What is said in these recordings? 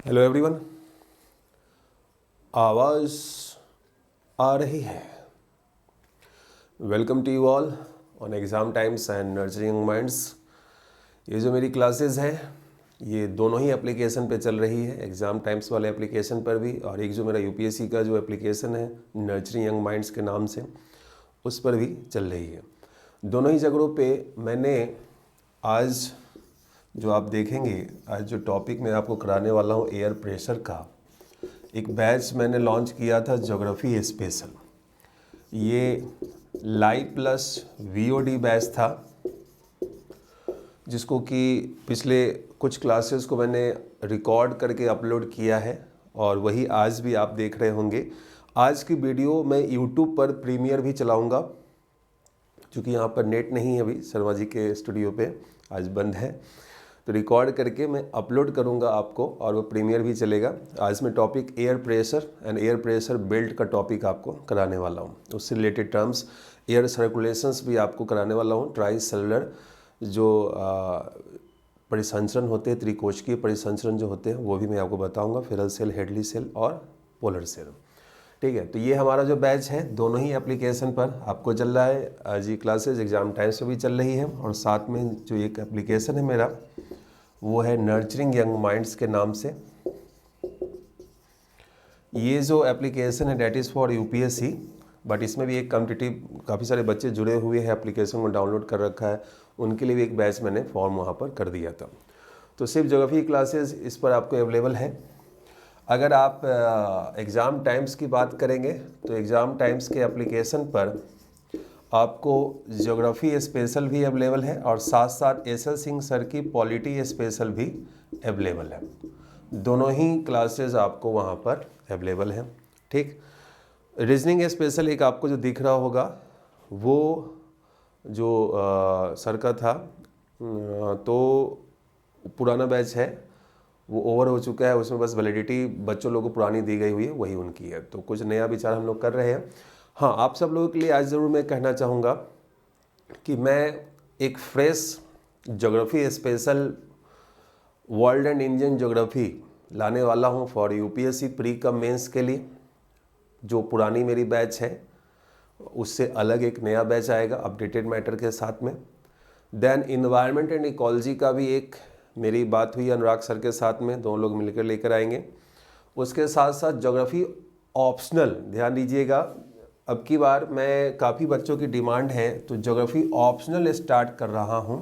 Hello everyone, आवाज़ आ रही है। Welcome to you all on exam times and nurturing minds. ये जो मेरी क्लासेस हैं ये दोनों ही एप्लीकेशन पे चल रही है, एग्ज़ाम टाइम्स वाले एप्लीकेशन पर भी, और एक जो मेरा यूपीएससी का जो एप्लीकेशन है नर्चरिंग यंग माइंड्स के नाम से, उस पर भी चल रही है। दोनों ही जगहों पे मैंने आज जो आप देखेंगे, आज जो टॉपिक मैं आपको कराने वाला हूँ एयर प्रेशर का, एक बैच मैंने लॉन्च किया था ज्योग्राफी स्पेशल। ये लाइव प्लस वीओडी बैच था, जिसको कि पिछले कुछ क्लासेस को मैंने रिकॉर्ड करके अपलोड किया है और वही आज भी आप देख रहे होंगे। आज की वीडियो मैं यूट्यूब पर प्रीमियर भी चलाऊँगा, क्योंकि यहाँ पर नेट नहीं है अभी, शर्मा जी के स्टूडियो पे आज बंद है, तो रिकॉर्ड करके मैं अपलोड करूँगा आपको और वो प्रीमियर भी चलेगा। आज मैं topic air pressure and air pressure belt का टॉपिक आपको कराने वाला हूँ। उससे रिलेटेड टर्म्स, एयर सर्कुलेशंस भी आपको कराने वाला हूँ। ट्राई सेलुलर जो परिसंचरण होते हैं, त्रिकोशिकीय परिसंचरण जो होते हैं, वो भी मैं आपको बताऊँगा। फेरल सेल, हेडली सेल और पोलर सेल। ठीक है, तो ये हमारा जो बैच है दोनों ही एप्लीकेशन पर आपको चल रहा है। आज ये क्लासेज एग्ज़ाम टाइम्स में भी चल रही है, और साथ में जो एक एप्लीकेशन है मेरा वो है नर्चरिंग यंग माइंड्स के नाम से। ये जो एप्लीकेशन है that is for UPSC, but इसमें भी एक कॉम्पिटिटिव काफ़ी सारे बच्चे जुड़े हुए हैं, एप्लीकेशन को डाउनलोड कर रखा है, उनके लिए भी एक बैच मैंने फॉर्म वहाँ पर कर दिया था। तो सिर्फ ज्योग्राफी क्लासेज इस पर आपको अवेलेबल है। अगर आप एग्ज़ाम टाइम्स की बात करेंगे तो एग्ज़ाम टाइम्स के एप्लीकेशन पर आपको ज्योग्राफी स्पेशल भी अवेलेबल है, और साथ साथ एस.एल. सिंह सर की पॉलिटी स्पेशल भी अवेलेबल है। दोनों ही क्लासेस आपको वहाँ पर अवेलेबल हैं। ठीक, रीजनिंग स्पेशल एक आपको जो दिख रहा होगा वो जो सर का था, तो पुराना बैच है, वो ओवर हो चुका है। उसमें बस वैलिडिटी बच्चों लोगों को पुरानी दी गई हुई है, वही उनकी है। तो कुछ नया विचार हम लोग कर रहे हैं। हाँ, आप सब लोगों के लिए आज ज़रूर मैं कहना चाहूँगा कि मैं एक fresh geography special world and Indian geography लाने वाला हूँ for UPSC pre cum mains के लिए। जो पुरानी मेरी बैच है उससे अलग एक नया बैच आएगा अपडेटेड मैटर के साथ में। देन इन्वायरमेंट एंड इकोलॉजी का भी एक मेरी बात हुई अनुराग सर के साथ में, दोनों लोग मिलकर लेकर आएंगे। उसके साथ साथ ज्योग्राफी ऑप्शनल, ध्यान दीजिएगा, अब की बार मैं काफ़ी बच्चों की डिमांड है तो ज्योग्राफी ऑप्शनल स्टार्ट कर रहा हूँ,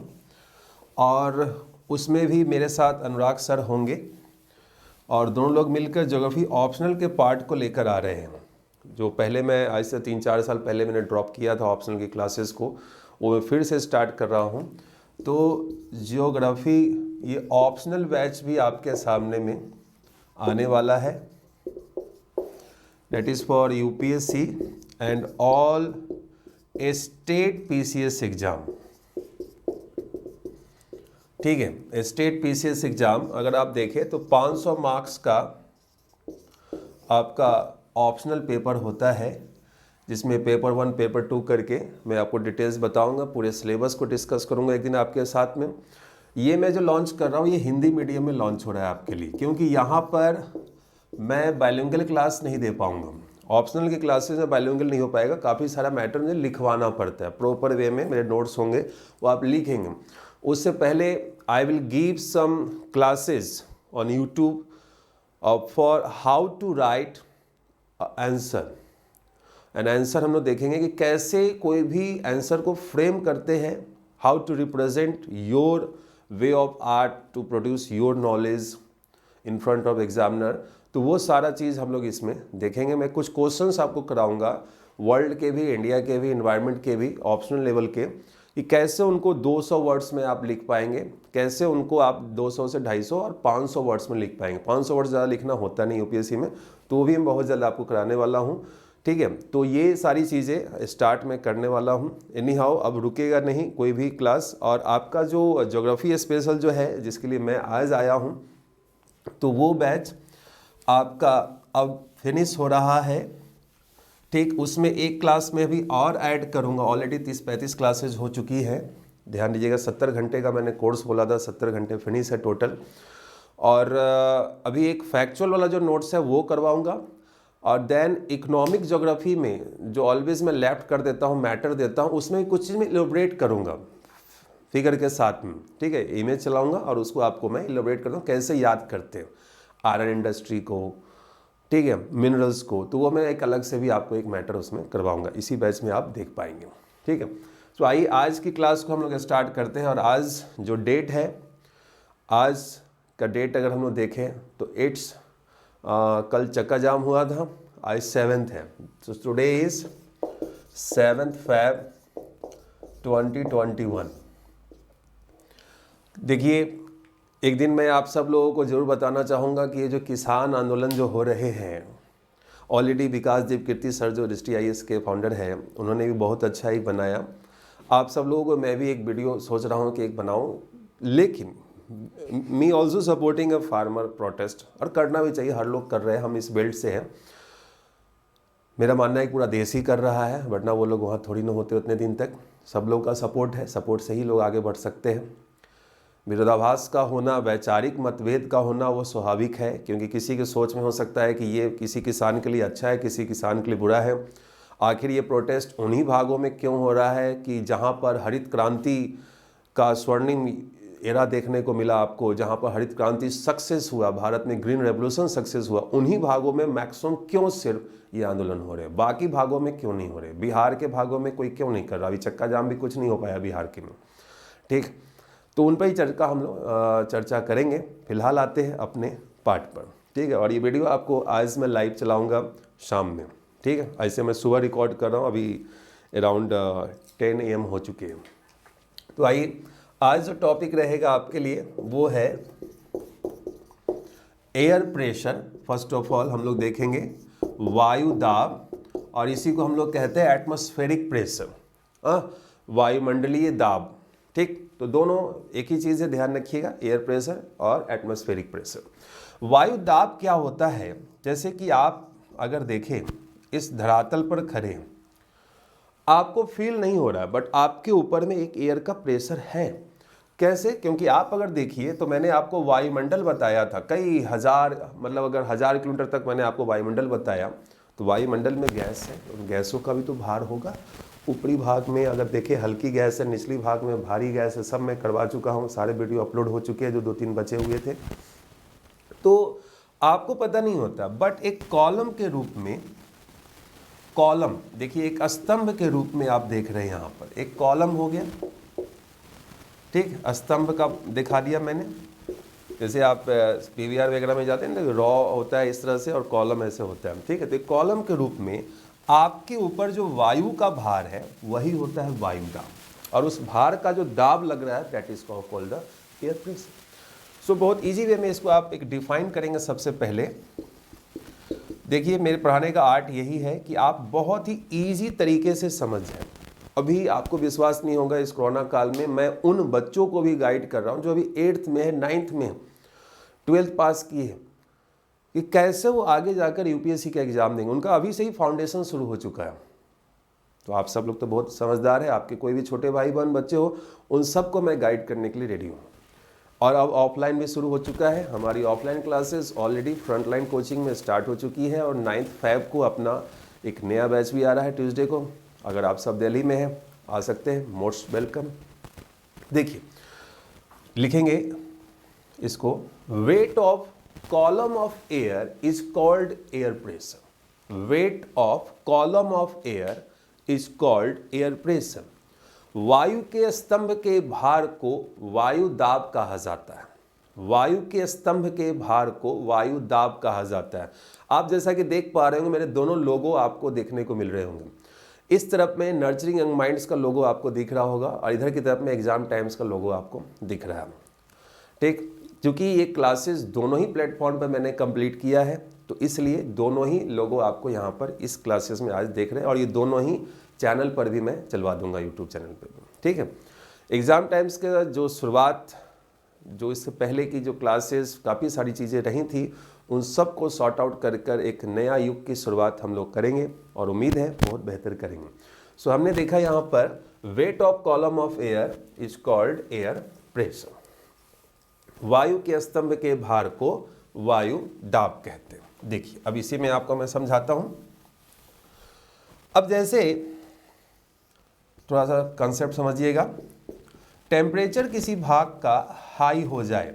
और उसमें भी मेरे साथ अनुराग सर होंगे, और दोनों लोग मिलकर ज्योग्राफी ऑप्शनल के पार्ट को लेकर आ रहे हैं। जो पहले मैं आज से 3-4 साल पहले मैंने ड्रॉप किया था ऑप्शनल की क्लासेस को, वो मैं फिर से स्टार्ट कर रहा हूँ। तो जियोग्राफी ये ऑप्शनल बैच भी आपके सामने में आने वाला है, that is for UPSC and all state PCS exam. ठीक है, स्टेट पीसीएस एग्जाम अगर आप देखें तो 500 मार्क्स का आपका ऑप्शनल पेपर होता है, जिसमें पेपर 1 पेपर 2 करके मैं आपको डिटेल्स बताऊंगा, पूरे सिलेबस को डिस्कस करूंगा एक दिन आपके साथ में। ये मैं जो लॉन्च कर रहा हूँ ये हिंदी मीडियम में लॉन्च हो रहा है आपके लिए, क्योंकि यहाँ पर मैं बाइलिंगुअल क्लास नहीं दे पाऊँगा। ऑप्शनल की क्लासेस में बाइलिंगुअल नहीं हो पाएगा, काफ़ी सारा मैटर मुझे लिखवाना पड़ता है, प्रॉपर वे में मेरे नोट्स होंगे वो आप लिखेंगे। उससे पहले I will give some classes on YouTube for how to write answer. An answer हम लोग देखेंगे कि कैसे कोई भी आंसर को फ्रेम करते हैं, how to represent your way of art to produce your knowledge in front of examiner. तो वो सारा चीज़ हम लोग इसमें देखेंगे। मैं कुछ क्वेश्चंस आपको कराऊंगा वर्ल्ड के भी, इंडिया के भी, एनवायरनमेंट के भी, ऑप्शनल लेवल के, कि कैसे उनको 200 वर्ड्स में आप लिख पाएंगे, कैसे उनको आप 200 से 250 और 500 वर्ड्स में लिख पाएंगे। 500 वर्ड्स ज़्यादा लिखना होता नहीं यूपीएससी में, तो वो भी मैं बहुत जल्द आपको कराने वाला हूँ। ठीक है, तो ये सारी चीज़ें स्टार्ट में करने वाला हूँ। एनी हाउ अब रुकेगा नहीं कोई भी क्लास। और आपका जो ज्योग्राफी स्पेशल जो है जिसके लिए मैं आज आया हूँ, तो वो बैच आपका अब फिनिश हो रहा है। ठीक, उसमें एक क्लास में भी और ऐड करूँगा, ऑलरेडी 30-35 क्लासेज हो चुकी है। ध्यान दीजिएगा 70 घंटे का मैंने कोर्स बोला था, 70 घंटे फिनिश है टोटल। और अभी एक फैक्चुअल वाला जो नोट्स है वो करवाऊंगा, और देन इकोनॉमिक ज्योग्राफी में जो ऑलवेज मैं लेफ्ट कर देता हूँ, मैटर देता हूँ, उसमें कुछ चीज़ में इलोबरेट करूँगा फिगर के साथ में, ठीक है। इमेज चलाऊंगा और उसको आपको मैं इलोबरेट करता हूँ कैसे याद करते हैं आयरन इंडस्ट्री को, ठीक है, मिनरल्स को, तो वो मैं एक अलग से भी आपको एक मैटर उसमें करवाऊंगा, इसी बैच में आप देख पाएंगे, ठीक है। तो आइए आज की क्लास को हम लोग स्टार्ट करते हैं। और आज जो डेट है, आज का डेट अगर हम लोग देखें तो कल चक्का जाम हुआ था, आज 7th है, तो टुडे इज 7th Feb 2021। देखिए, एक दिन मैं आप सब लोगों को ज़रूर बताना चाहूँगा कि ये जो किसान आंदोलन जो हो रहे हैं, ऑलरेडी विकास देव कीर्ति सर जो RISTI-IAS के फाउंडर हैं, उन्होंने भी बहुत अच्छा ही बनाया। आप सब लोगों को मैं भी एक वीडियो सोच रहा हूँ कि एक बनाऊँ, लेकिन me also supporting a farmer protest, और करना भी चाहिए, हर लोग कर रहे हैं, हम इस बेल्ट से हैं। मेरा मानना है कि पूरा देश ही कर रहा है, वरना वो लोग वहाँ थोड़ी ना होते उतने दिन तक। सब लोगों का सपोर्ट है, सपोर्ट से ही लोग आगे बढ़ सकते हैं। विरोधाभास का होना, वैचारिक मतभेद का होना वो स्वाभाविक है, क्योंकि किसी के सोच में हो सकता है कि ये किसी किसान के लिए अच्छा है, किसी किसान के लिए बुरा है। आखिर ये प्रोटेस्ट उन्हीं भागों में क्यों हो रहा है कि जहाँ पर हरित क्रांति का स्वर्णिम एरा देखने को मिला आपको, जहाँ पर हरित क्रांति सक्सेस हुआ, भारत में ग्रीन रेवोल्यूशन सक्सेस हुआ, उन्हीं भागों में मैक्सिमम क्यों सिर्फ ये आंदोलन हो रहे हैं, बाकी भागों में क्यों नहीं हो रहे, बिहार के भागों में कोई क्यों नहीं कर रहा। अभी चक्का जाम भी कुछ नहीं हो पाया बिहार के में, ठीक। तो उन पर ही हम लोग चर्चा करेंगे। फिलहाल आते हैं अपने पार्ट पर, ठीक है। और ये वीडियो आपको आज मैं लाइव चलाऊंगा शाम में, ठीक है। ऐसे मैं सुबह रिकॉर्ड कर रहा हूँ, अभी अराउंड 10 AM हो चुके हैं। तो आइए, आज जो टॉपिक रहेगा आपके लिए वो है air pressure. First of all हम लोग देखेंगे वायु दाब, और इसी को हम लोग कहते हैं एटमॉस्फेरिक प्रेशर, वायुमंडलीय दाब, ठीक। तो दोनों एक ही चीज़ है, ध्यान रखिएगा, एयर प्रेशर और एटमॉस्फेरिक प्रेशर। वायु दाब क्या होता है, जैसे कि आप अगर देखें इस धरातल पर खड़े हैं, आपको फील नहीं हो रहा है, बट आपके ऊपर में एक एयर का प्रेशर है। कैसे? क्योंकि आप अगर देखिए तो मैंने आपको वायुमंडल बताया था, कई हजार, मतलब अगर 1000 किलोमीटर तक मैंने आपको वायुमंडल बताया, तो वायुमंडल में गैस है, उन गैसों का भी तो भार होगा। ऊपरी भाग में अगर देखें हल्की गैस है, निचली भाग में भारी गैस है, सब मैं करवा चुका हूँ, सारे वीडियो अपलोड हो चुके हैं, जो 2-3 बचे हुए थे, तो आपको पता नहीं होता। बट एक कॉलम के रूप में, कॉलम देखिए, एक स्तंभ के रूप में आप देख रहे हैं, यहाँ पर एक कॉलम हो गया, ठीक, स्तंभ का दिखा दिया मैंने। जैसे आप PVR वगैरह में जाते हैं ना, रॉ होता है इस तरह से और कॉलम ऐसे होता है, ठीक है। तो एक कॉलम के रूप में आपके ऊपर जो वायु का भार है वही होता है वायु दाब, और उस भार का जो दाब लग रहा है that is called the air pressure. So बहुत इजी वे में इसको आप एक डिफाइन करेंगे। सबसे पहले देखिए, मेरे पढ़ाने का आर्ट यही है कि आप बहुत ही इजी तरीके से समझ जाएं। अभी आपको विश्वास नहीं होगा, इस कोरोना काल में मैं उन बच्चों को भी गाइड कर रहा हूं जो अभी 8th में है, 9th में है, 12th पास किए हैं, कि कैसे वो आगे जाकर UPSC का एग्जाम देंगे। उनका अभी से ही फाउंडेशन शुरू हो चुका है। तो आप सब लोग तो बहुत समझदार हैं, आपके कोई भी छोटे भाई बहन बच्चे हो, उन सबको मैं गाइड करने के लिए रेडी हूँ। और अब ऑफलाइन भी शुरू हो चुका है, हमारी offline classes already frontline coaching में स्टार्ट हो चुकी है, और 9th Feb को अपना एक नया बैच भी आ रहा है ट्यूसडे को। अगर आप सब दिल्ली में हैं, आ सकते हैं, मोस्ट वेलकम। देखिए, लिखेंगे इसको, weight of column of air is called air pressure. Weight of column of air is called air pressure. वायु के स्तंभ के भार को वायु दाब कहा जाता है। वायु के स्तंभ के भार को वायु दाब कहा जाता है। आप जैसा कि देख पा रहे होंगे, मेरे दोनों लोगो आपको देखने को मिल रहे होंगे। इस तरफ में नर्चरिंग यंग माइंड्स का लोगो आपको दिख रहा होगा, और इधर की तरफ में एग्जाम टाइम्स का लोगो आपको दिख रहा है, ठीक। क्योंकि ये क्लासेस दोनों ही प्लेटफॉर्म पर मैंने कंप्लीट किया है, तो इसलिए दोनों ही लोगो आपको यहाँ पर इस क्लासेस में आज देख रहे हैं, और ये दोनों ही चैनल पर भी मैं चलवा दूंगा, यूट्यूब चैनल पर भी, ठीक है। एग्ज़ाम टाइम्स के जो शुरुआत, जो इससे पहले की जो क्लासेस काफ़ी सारी चीज़ें रही थी, उन सब को सॉर्ट आउट कर एक नया युग की शुरुआत हम लोग करेंगे, और उम्मीद है बहुत बेहतर करेंगे। सो हमने देखा यहाँ पर weight of column of air is called air pressure. वायु के स्तंभ के भार को वायु दाब कहते हैं। देखिए अब इसी में आपको मैं समझाता हूं। अब जैसे थोड़ा सा कंसेप्ट समझिएगा, टेम्परेचर किसी भाग का हाई हो जाए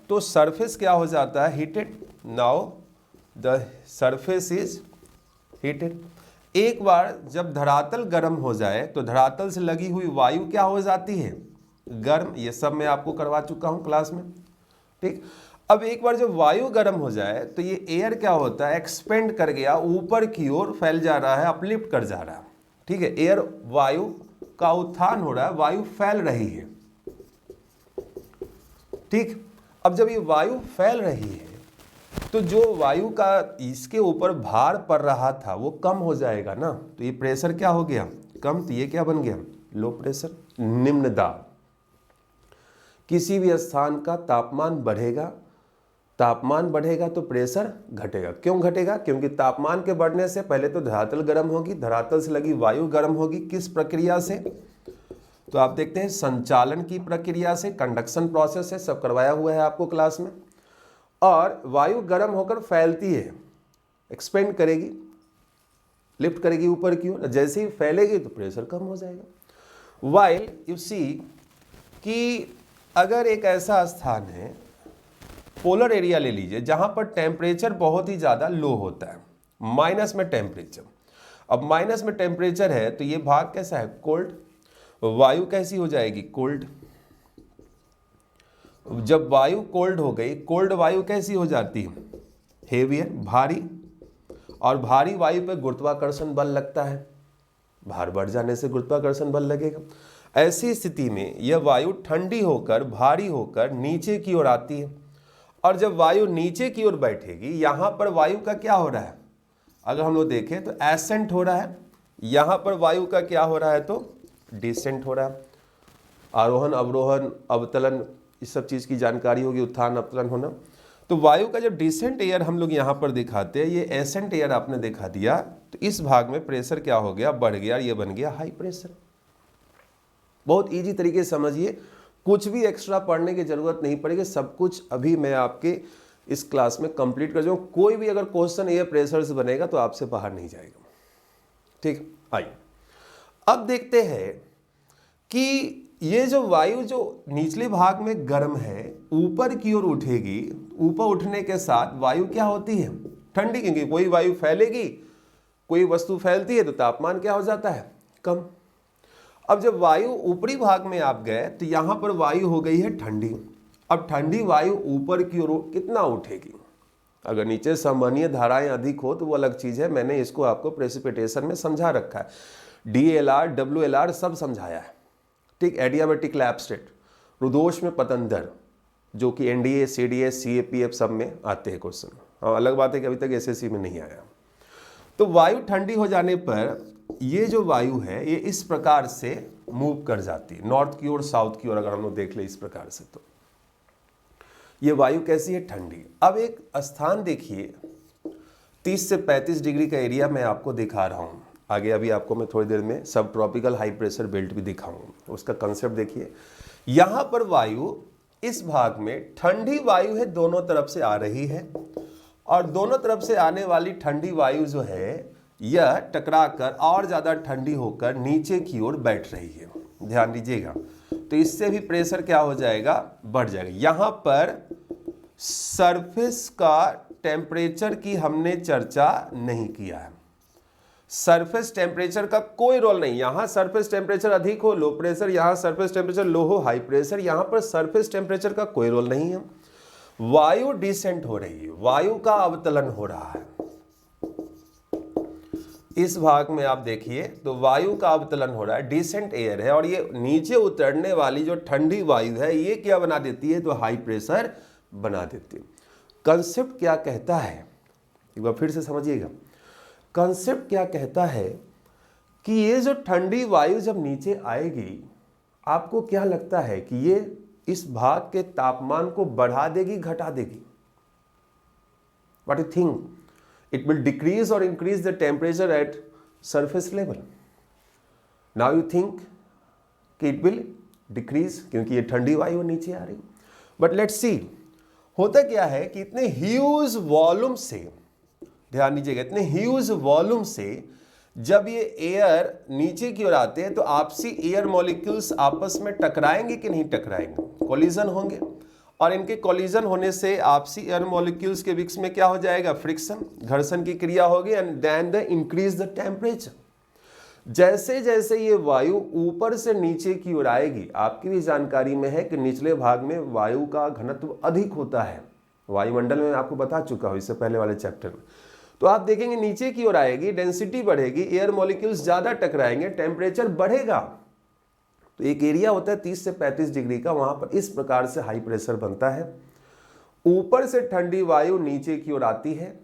तो सरफेस क्या हो जाता है, heated. Now the surface is heated. एक बार जब धरातल गर्म हो जाए तो धरातल से लगी हुई वायु क्या हो जाती है, गर्म। ये सब मैं आपको करवा चुका हूं क्लास में, ठीक। अब एक बार जब वायु गर्म हो जाए तो ये एयर क्या होता है, एक्सपेंड कर गया, ऊपर की ओर फैल जा रहा है, अपलिफ्ट कर जा रहा है, ठीक है। एयर, वायु का उत्थान हो रहा है, वायु फैल रही है, ठीक। अब जब ये वायु फैल रही है तो जो वायु का इसके ऊपर भार पड़ रहा था वो कम हो जाएगा ना, तो ये प्रेशर क्या हो गया, कम। तो ये क्या बन गया, लो प्रेशर, निम्न दाब। किसी भी स्थान का तापमान बढ़ेगा, तापमान बढ़ेगा तो प्रेशर घटेगा। क्यों घटेगा, क्योंकि तापमान के बढ़ने से पहले तो धरातल गर्म होगी, धरातल से लगी वायु गर्म होगी। किस प्रक्रिया से, तो आप देखते हैं संचालन की प्रक्रिया से, कंडक्शन प्रोसेस है, सब करवाया हुआ है आपको क्लास में। और वायु गर्म होकर फैलती है, एक्सपेंड करेगी, लिफ्ट करेगी ऊपर की ओर। जैसे ही फैलेगी तो प्रेशर कम हो जाएगा। वाइल यू सी कि अगर एक ऐसा स्थान है, पोलर एरिया ले लीजिए, जहां पर टेम्परेचर बहुत ही ज़्यादा लो होता है, माइनस में टेम्परेचर। अब माइनस में टेम्परेचर है तो ये भाग कैसा है, कोल्ड। वायु कैसी हो जाएगी, कोल्ड। जब वायु कोल्ड हो गई, कोल्ड वायु कैसी हो जाती है, हेवियर, भारी। और भारी वायु पर गुरुत्वाकर्षण बल लगता है, भार बढ़ जाने से गुरुत्वाकर्षण बल लगेगा। ऐसी स्थिति में यह वायु ठंडी होकर, भारी होकर नीचे की ओर आती है। और जब वायु नीचे की ओर बैठेगी, यहां पर वायु का क्या हो रहा है, अगर हम लोग देखें तो एसेंट हो रहा है, यहां पर वायु का क्या हो रहा है, तो डिसेंट हो रहा है। आरोहण, अवरोहण, अवतलन, इस सब चीज़ की जानकारी होगी, उत्थान अवतलन होना। तो वायु का जब डिसेंट एयर हम लोग यहाँ पर दिखाते हैं, ये एसेंट एयर आपने दिखा दिया, तो इस भाग में प्रेशर क्या हो गया, बढ़ गया, ये बन गया हाई प्रेशर। बहुत इजी तरीके से समझिए, कुछ भी एक्स्ट्रा पढ़ने की जरूरत नहीं पड़ेगी, सब कुछ अभी मैं आपके इस क्लास में कंप्लीट कर दूँ। कोई भी अगर क्वेश्चन एयर प्रेशर से बनेगा तो आपसे बाहर नहीं जाएगा, ठीक। आइए अब देखते हैं कि ये जो वायु जो निचले भाग में गर्म है, ऊपर की ओर उठेगी, ऊपर उठने के साथ वायु क्या होती है, ठंडी। क्योंकि कोई वायु फैलेगी, कोई वस्तु फैलती है तो तापमान क्या हो जाता है, कम। अब जब वायु ऊपरी भाग में आप गए तो यहां पर वायु हो गई है ठंडी। अब ठंडी वायु ऊपर की ओर कितना उठेगी, अगर नीचे संवहनीय धाराएं अधिक हो तो वो अलग चीज है, मैंने इसको आपको प्रेसिपिटेशन में समझा रखा है, DLR, WLR सब समझाया है, ठीक। एडियाबैटिक लैब स्टेट, रुदोष में पतन दर, जो कि NDA, CDS, CAPF सब में आते हैं क्वेश्चन। हाँ, अलग बात है कि अभी तक SSC में नहीं आया। तो वायु ठंडी हो जाने पर ये जो वायु है ये इस प्रकार से मूव कर जाती है, नॉर्थ की ओर, साउथ की ओर। अगर हम लोग देख ले इस प्रकार से तो ये वायु कैसी है, ठंडी। अब एक स्थान देखिए, 30 से 35 डिग्री का एरिया मैं आपको दिखा रहा हूँ आगे। अभी आपको मैं थोड़ी देर में सब ट्रॉपिकल हाई प्रेशर बेल्ट भी दिखाऊंगा, उसका कंसेप्ट देखिए। यहां पर वायु इस भाग में ठंडी वायु है, दोनों तरफ से आ रही है, और दोनों तरफ से आने वाली ठंडी वायु जो है यह टकराकर और ज्यादा ठंडी होकर नीचे की ओर बैठ रही है, ध्यान दीजिएगा। तो इससे भी प्रेशर क्या हो जाएगा, बढ़ जाएगा। यहां पर सरफेस का टेम्परेचर की हमने चर्चा नहीं किया है। सरफेस टेम्परेचर का कोई रोल नहीं, यहां सरफेस टेम्परेचर अधिक हो, लो प्रेशर, यहां सरफेस टेम्परेचर लो हो, हाई प्रेशर। यहां पर सरफेस टेम्परेचर का कोई रोल नहीं है। वायु डिसेंट हो रही है, वायु का अवतलन हो रहा है। इस भाग में आप देखिए तो वायु का अवतलन हो रहा है, डिसेंट एयर है, और ये नीचे उतरने वाली जो ठंडी वायु है ये क्या बना देती है, तो हाई प्रेशर बना देती है। कंसेप्ट क्या कहता है, एक बार फिर से समझिएगा। कंसेप्ट क्या कहता है कि ये जो ठंडी वायु जब नीचे आएगी, आपको क्या लगता है कि ये इस भाग के तापमान को बढ़ा देगी, घटा देगी? What you think, it will decrease or increase the temperature at surface level? Now you think कि it will decrease, क्योंकि ये ठंडी वायु नीचे आ रही। बट लेट्स सी होता क्या है कि इतने ह्यूज वॉल्यूम से, ध्यान दीजिएगा, इतने ह्यूज वॉल्यूम से जब ये एयर नीचे की ओर आते हैं तो आपसी एयर मॉलिक्यूल्स आपस में टकराएंगे कि नहीं टकराएंगे, कोलिजन होंगे, और इनके कोलिजन होने से आपसी एयर मॉलिक्यूल्स के बीच में क्या हो जाएगा, फ्रिक्शन, घर्षण की क्रिया होगी, and then the increase the temperature. जैसे जैसे ये वायु ऊपर से नीचे की ओर आएगी, आपकी भी जानकारी में है कि निचले भाग में वायु का घनत्व अधिक होता है, वायुमंडल में आपको बता चुका हूं इससे पहले वाले चैप्टर में। तो आप देखेंगे नीचे की ओर आएगी, डेंसिटी बढ़ेगी, एयर मॉलिक्यूल्स ज्यादा टकराएंगे, टेम्परेचर बढ़ेगा। तो एक एरिया होता है 30 से 35 डिग्री का, वहां पर इस प्रकार से हाई प्रेशर बनता है। ऊपर से ठंडी वायु नीचे की ओर आती है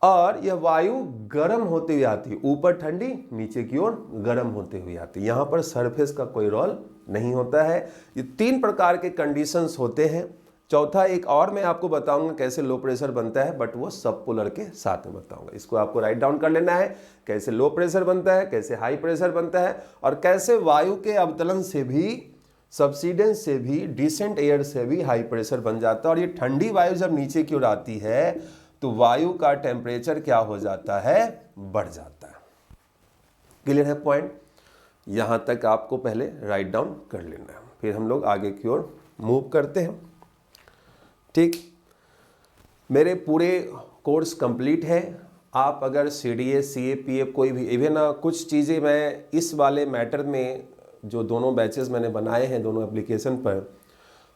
और यह वायु गर्म होते हुए आती है, ऊपर ठंडी नीचे की ओर गर्म होते हुए आती है। यहां पर सरफेस का कोई रोल नहीं होता है। ये 3 प्रकार के कंडीशंस होते हैं। चौथा एक और मैं आपको बताऊंगा कैसे लो प्रेशर बनता है, बट वो सब पोलर के साथ में बताऊंगा। इसको आपको राइट डाउन कर लेना है, कैसे लो प्रेशर बनता है, कैसे हाई प्रेशर बनता है, और कैसे वायु के अवतलन से भी, सब्सिडेंस से भी, डिसेंट एयर से भी हाई प्रेशर बन जाता है। और ये ठंडी वायु जब नीचे की ओर आती है तो वायु का टेम्परेचर क्या हो जाता है, बढ़ जाता है। क्लियर है पॉइंट? यहां तक आपको पहले राइट डाउन कर लेना है, फिर हम लोग आगे की ओर मूव करते हैं। ठीक, मेरे पूरे कोर्स कंप्लीट है। आप अगर CDA, CA, PF कोई भी, इवन कुछ चीज़ें मैं इस वाले मैटर में जो दोनों बैचेस मैंने बनाए हैं दोनों एप्लीकेशन पर,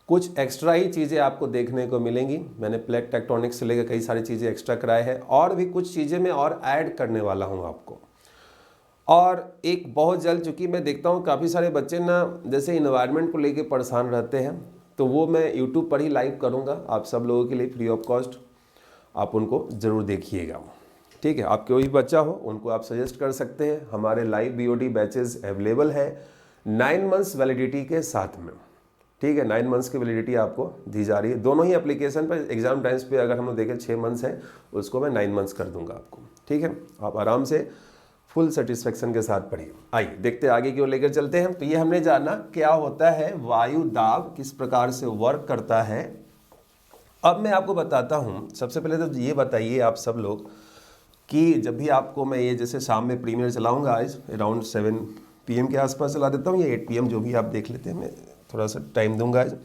कुछ एक्स्ट्रा ही चीज़ें आपको देखने को मिलेंगी। मैंने प्लेट टेक्टोनिक्स से लेकर कई सारी चीज़ें एक्स्ट्रा कराए हैं, और भी कुछ चीज़ें मैं और ऐड करने वाला हूँ आपको। और एक बहुत जल्द, चूँकि मैं देखता हूँ काफ़ी सारे बच्चे ना जैसे इन्वायरमेंट को लेके परेशान रहते हैं, तो वो मैं YouTube पर ही लाइव करूँगा आप सब लोगों के लिए फ्री ऑफ कॉस्ट। आप उनको ज़रूर देखिएगा, ठीक है। आप कोई भी बच्चा हो उनको आप सजेस्ट कर सकते हैं। हमारे लाइव BOD बैचेस अवेलेबल है 9 मंथ्स वैलिडिटी के साथ में, ठीक है। 9 मंथ्स की वैलिडिटी आपको दी जा रही है दोनों ही एप्लीकेशन पर। एग्जाम टाइम्स पे अगर हम लोग देखें 6 मंथ्स है, उसको मैं 9 मंथ्स कर दूंगा आपको, ठीक है। आप आराम से फुल सेटिस्फेक्शन के साथ पढ़िए। आइए देखते हैं आगे की ओर लेकर चलते हैं। तो ये हमने जाना क्या होता है वायु दाब, किस प्रकार से वर्क करता है। अब मैं आपको बताता हूँ। सबसे पहले तो ये बताइए आप सब लोग कि जब भी आपको मैं ये जैसे शाम में प्रीमियर चलाऊँगा, आज अराउंड 7 PM के आसपास चला देता हूँ, या 8 PM जो भी आप देख लेते हैं, मैं थोड़ा सा टाइम दूंगा आज।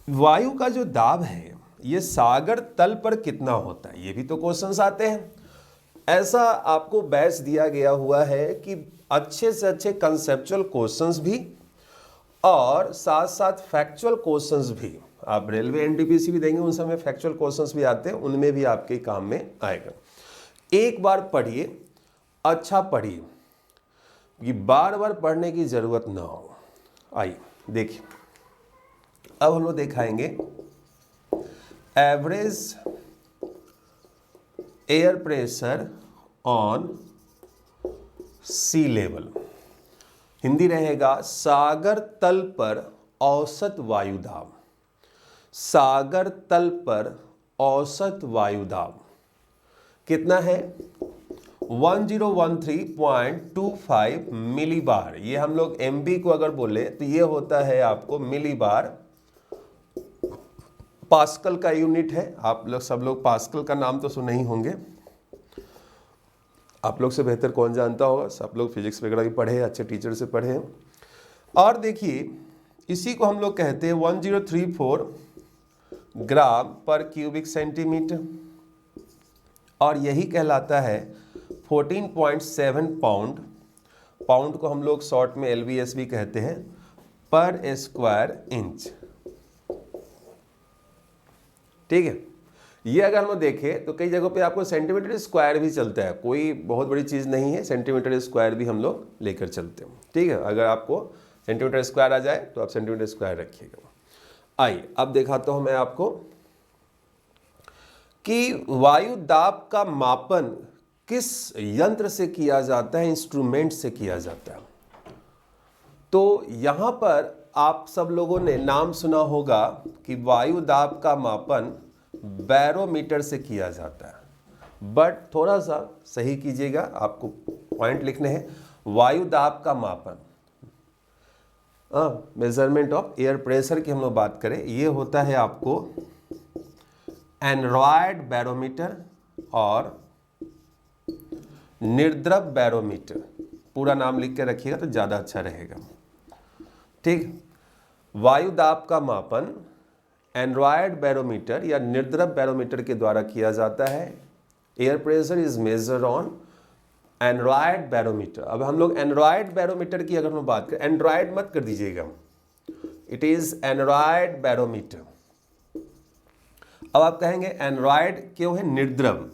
वायु का जो दाब है ये सागर तल पर कितना होता है, ये भी तो क्वेश्चंस आते हैं। ऐसा आपको बैच दिया गया हुआ है कि अच्छे से अच्छे कंसेप्चुअल क्वेश्चंस भी और साथ साथ फैक्चुअल क्वेश्चंस भी। आप रेलवे NTPC भी देंगे, उन समय फैक्चुअल क्वेश्चंस भी आते हैं, उनमें भी आपके काम में आएगा। एक बार पढ़िए, अच्छा पढ़िए, कि बार बार पढ़ने की जरूरत ना हो। आइए देखिए, अब हम लोग दिखाएंगे average air pressure on sea level. Hindi रहेगा सागर तल पर औसत वायु दाब। सागर तल पर औसत वायु दाब कितना है? 1013.25 मिलीबार। ये हम लोग MB को अगर बोले तो ये होता है आपको मिलीबार। पास्कल का यूनिट है। आप लोग सब लोग पास्कल का नाम तो सुने ही होंगे, आप लोग से बेहतर कौन जानता होगा। सब लोग फिजिक्स वगैरह भी पढ़े, अच्छे टीचर से पढ़े। और देखिए इसी को हम लोग कहते हैं 1034 ग्राम पर क्यूबिक सेंटीमीटर, और यही कहलाता है 14.7 पाउंड। पाउंड को हम लोग शॉर्ट में LBS भी कहते हैं, पर स्क्वायर इंच, ठीक है। ये अगर हम देखें तो कई जगहों पे आपको सेंटीमीटर स्क्वायर भी चलता है, कोई बहुत बड़ी चीज़ नहीं है, सेंटीमीटर स्क्वायर भी हम लोग लेकर चलते हैं, ठीक है। अगर आपको सेंटीमीटर स्क्वायर आ जाए तो आप सेंटीमीटर स्क्वायर रखिएगा। आइए अब दिखाता हूं मैं आपको कि वायु दाब का मापन किस यंत्र से किया जाता है, इंस्ट्रूमेंट से किया जाता है। तो यहां पर आप सब लोगों ने नाम सुना होगा कि वायु दाब का मापन बैरोमीटर से किया जाता है, बट थोड़ा सा सही कीजिएगा, आपको पॉइंट लिखने हैं। वायु दाब का मापन मेजरमेंट ऑफ एयर प्रेशर की हम लोग बात करें, ये होता है आपको एंड्रॉयड बैरोमीटर और निर्द्रव बैरोमीटर। पूरा नाम लिख के रखिएगा तो ज़्यादा अच्छा रहेगा। ठीक, वायु दाब का मापन एंड्रॉयड बैरोमीटर या निर्द्रव बैरोमीटर के द्वारा किया जाता है। Air pressure is major on Android barometer. अब हम लोग एंड्रॉयड बैरोमीटर की अगर हम बात करें, एंड्रॉयड मत कर दीजिएगा, इट इज एंड्रॉयड बैरोमीटर। अब आप कहेंगे एंड्रॉयड क्यों है निर्द्रव?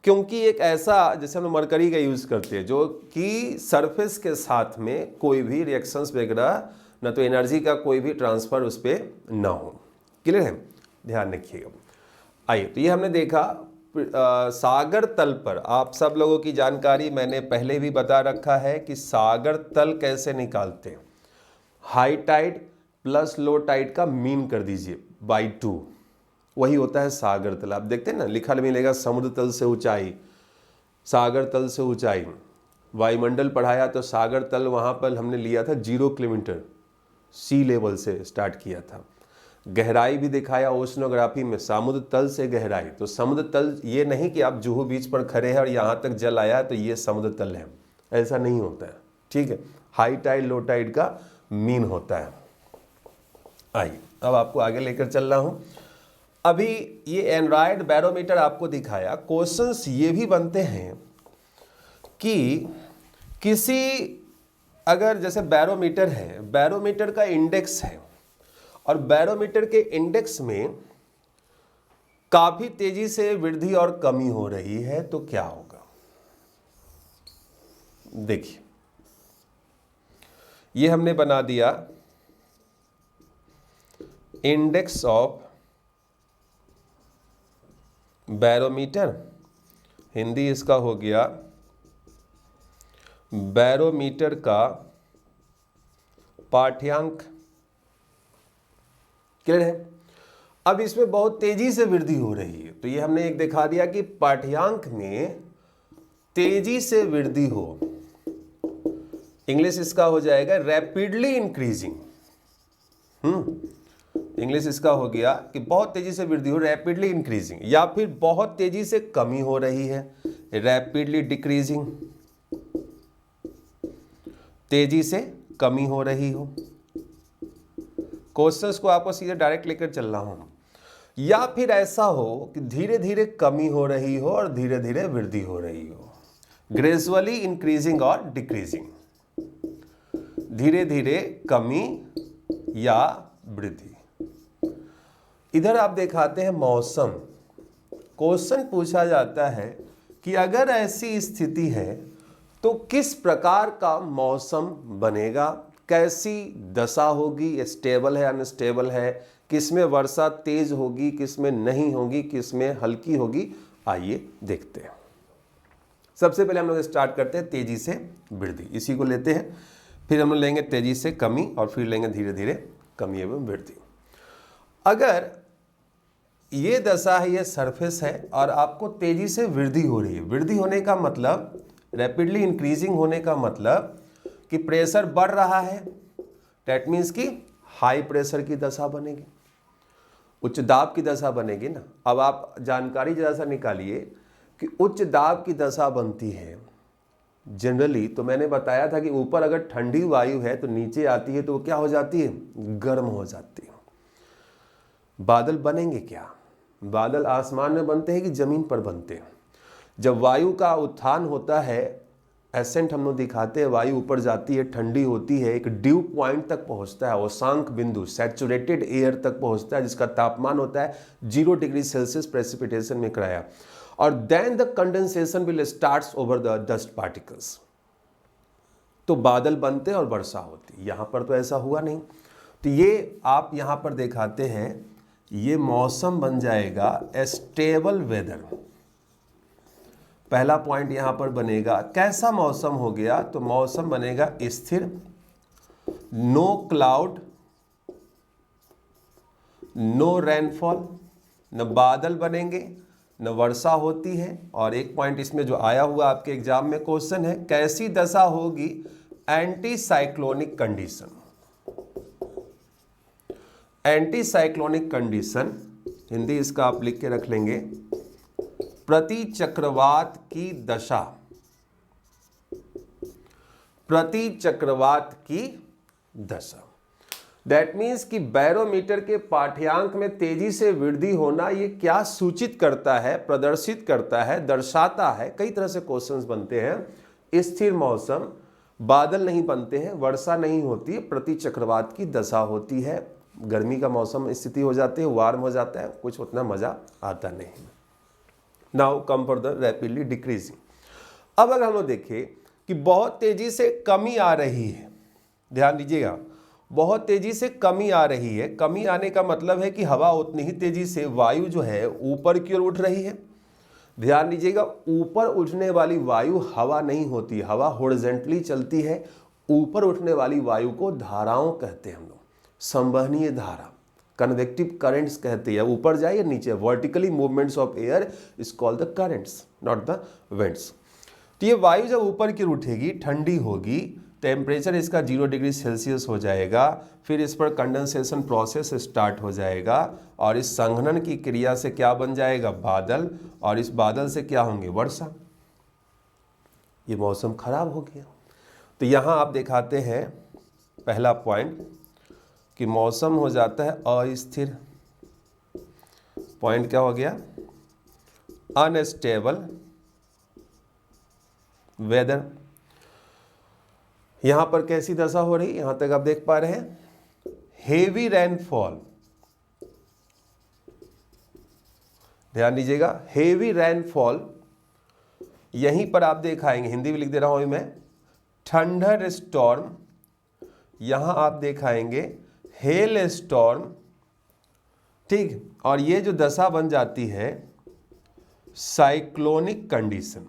क्योंकि एक ऐसा, जैसे हम लोग मरकरी का यूज करते हैं, जो कि सरफेस के साथ में कोई भी रिएक्शंस वगैरह ना तो एनर्जी का कोई भी ट्रांसफर उस पर ना हो। क्लियर है, ध्यान रखिएगा। आइए, तो ये हमने देखा सागर तल पर। आप सब लोगों की जानकारी मैंने पहले भी बता रखा है कि सागर तल कैसे निकालते हैं। High tide plus low tide का मीन कर दीजिए बाई 2, वही होता है सागर तल। आप देखते हैं ना, लिखा मिलेगा समुद्र तल से ऊंचाई, सागर तल से ऊंचाई। वायुमंडल पढ़ाया तो सागर तल वहाँ पर हमने लिया था 0 किलोमीटर सी लेवल से स्टार्ट किया था। गहराई भी दिखाया ओशनोग्राफी में, समुद्र तल से गहराई। तो समुद्र तल ये नहीं कि आप जुहू बीच पर खड़े हैं और यहाँ तक जल आया तो ये समुद्र तल है, ऐसा नहीं होता है। ठीक है, हाई टाइड लो टाइड का मीन होता है। आइए, अब आपको आगे लेकर चल रहा हूँ। अभी ये एंड्रॉयड बैरोमीटर आपको दिखाया। क्वेश्चंस ये भी बनते हैं कि किसी, अगर जैसे बैरोमीटर है, बैरोमीटर का इंडेक्स है और बैरोमीटर के इंडेक्स में काफी तेजी से वृद्धि और कमी हो रही है, तो क्या होगा? देखिए, ये हमने बना दिया इंडेक्स ऑफ बैरोमीटर, हिंदी इसका हो गया बैरोमीटर का पाठ्यांक। क्लियर है? अब इसमें बहुत तेजी से वृद्धि हो रही है, तो ये हमने एक दिखा दिया कि पाठ्यांक में तेजी से वृद्धि हो, इंग्लिश इसका हो जाएगा रैपिडली इंक्रीजिंग। इंग्लिश इसका हो गया कि बहुत तेजी से वृद्धि हो, रैपिडली इंक्रीजिंग, या फिर बहुत तेजी से कमी हो रही है, रैपिडली डिक्रीजिंग, तेजी से कमी हो रही हो। क्वेश्चंस को आपको सीधे डायरेक्ट लेकर चल रहा हूं। या फिर ऐसा हो कि धीरे धीरे कमी हो रही हो और धीरे धीरे वृद्धि हो रही हो, ग्रेजुअली इंक्रीजिंग और डिक्रीजिंग, धीरे धीरे कमी या वृद्धि। इधर आप दिखाते हैं मौसम। क्वेश्चन पूछा जाता है कि अगर ऐसी स्थिति है तो किस प्रकार का मौसम बनेगा, कैसी दशा होगी, स्टेबल है अनस्टेबल है, किसमें वर्षा तेज होगी, किसमें नहीं होगी, किसमें हल्की होगी। आइए देखते हैं। सबसे पहले हम लोग स्टार्ट करते हैं तेजी से वृद्धि, इसी को लेते हैं। फिर हम लोग लेंगे तेजी से कमी और फिर लेंगे धीरे धीरे कमी एवं वृद्धि। अगर ये दशा है, ये सरफेस है और आपको तेजी से वृद्धि हो रही है, वृद्धि होने का मतलब रैपिडली इंक्रीजिंग होने का मतलब कि प्रेशर बढ़ रहा है, दैट मीन्स कि हाई प्रेशर की दशा बनेगी, उच्च दाब की दशा बनेगी ना। अब आप जानकारी जरा सा निकालिए कि उच्च दाब की दशा बनती है जनरली, तो मैंने बताया था कि ऊपर अगर ठंडी वायु है तो नीचे आती है तो वो क्या हो जाती है, गर्म हो जाती है। बादल बनेंगे क्या? बादल आसमान में बनते हैं कि जमीन पर बनते हैं? जब वायु का उत्थान होता है, एसेंट हम लोग दिखाते हैं, वायु ऊपर जाती है, ठंडी होती है, एक ड्यू पॉइंट तक पहुंचता है, ओशांक बिंदु, सैचुरेटेड एयर तक पहुंचता है, जिसका तापमान होता है 0 डिग्री सेल्सियस प्रेसिपिटेशन में कराया, और then the condensation will starts over the dust particles, तो बादल बनते और वर्षा होती। यहां पर तो ऐसा हुआ नहीं, तो ये आप यहां पर दिखाते हैं, ये मौसम बन जाएगा स्टेबल वेदर। पहला पॉइंट यहां पर बनेगा, कैसा मौसम हो गया, तो मौसम बनेगा स्थिर, नो क्लाउड, नो रेनफॉल, न बादल बनेंगे न वर्षा होती है। और एक पॉइंट इसमें जो आया हुआ आपके एग्जाम में क्वेश्चन है, कैसी दशा होगी, anti cyclonic condition. Anti cyclonic condition, Hindi इसका आप लिख के रख लेंगे, प्रति चक्रवात की दशा, प्रति चक्रवात की दशा। दैट मीन्स कि बैरोमीटर के पाठ्यांक में तेजी से वृद्धि होना ये क्या सूचित करता है, प्रदर्शित करता है, दर्शाता है। कई तरह से क्वेश्चंस बनते हैं। स्थिर मौसम, बादल नहीं बनते हैं, वर्षा नहीं होती, प्रति चक्रवात की दशा होती है, गर्मी का मौसम स्थिति हो जाती है, वार्म हो जाता है, कुछ उतना मजा आता नहीं। Now come for the rapidly decreasing. अब अगर हम लोग देखें कि बहुत तेजी से कमी आ रही है, ध्यान दीजिएगा, बहुत तेजी से कमी आ रही है। कमी आने का मतलब है कि हवा उतनी ही तेजी से, वायु जो है ऊपर की ओर उठ रही है। ध्यान दीजिएगा, ऊपर उठने वाली वायु हवा नहीं होती, हवा हॉरिजॉन्टली चलती है। ऊपर उठने वाली वायु को धाराओं कहते हैं हम लोग, संवहनीय धारा, कन्वेक्टिव करंट्स कहते हैं। ऊपर जाए या नीचे, vertically movements of air is called the currents, not the winds. तो ये वायु जब ऊपर की ओर उठेगी, ठंडी होगी, टेम्परेचर इसका 0 डिग्री सेल्सियस हो जाएगा, फिर इस पर कंडेंसेशन प्रोसेस स्टार्ट हो जाएगा और इस संघनन की क्रिया से क्या बन जाएगा, बादल, और इस बादल से क्या होंगे, वर्षा। ये मौसम खराब हो गया। तो यहाँ आप दिखाते हैं पहला पॉइंट कि मौसम हो जाता है अस्थिर। पॉइंट क्या हो गया, अनस्टेबल वेदर। यहां पर कैसी दशा हो रही, यहां तक आप देख पा रहे हैं, हेवी रेनफॉल। ध्यान दीजिएगा, हेवी रेनफॉल। यहीं पर आप दिखाएंगे, हिंदी में लिख दे रहा हूं मैं, थंडर स्टॉर्म। यहां आप दिखाएंगे हेल स्टॉर्म, ठीक। और ये जो दशा बन जाती है साइक्लोनिक कंडीशन,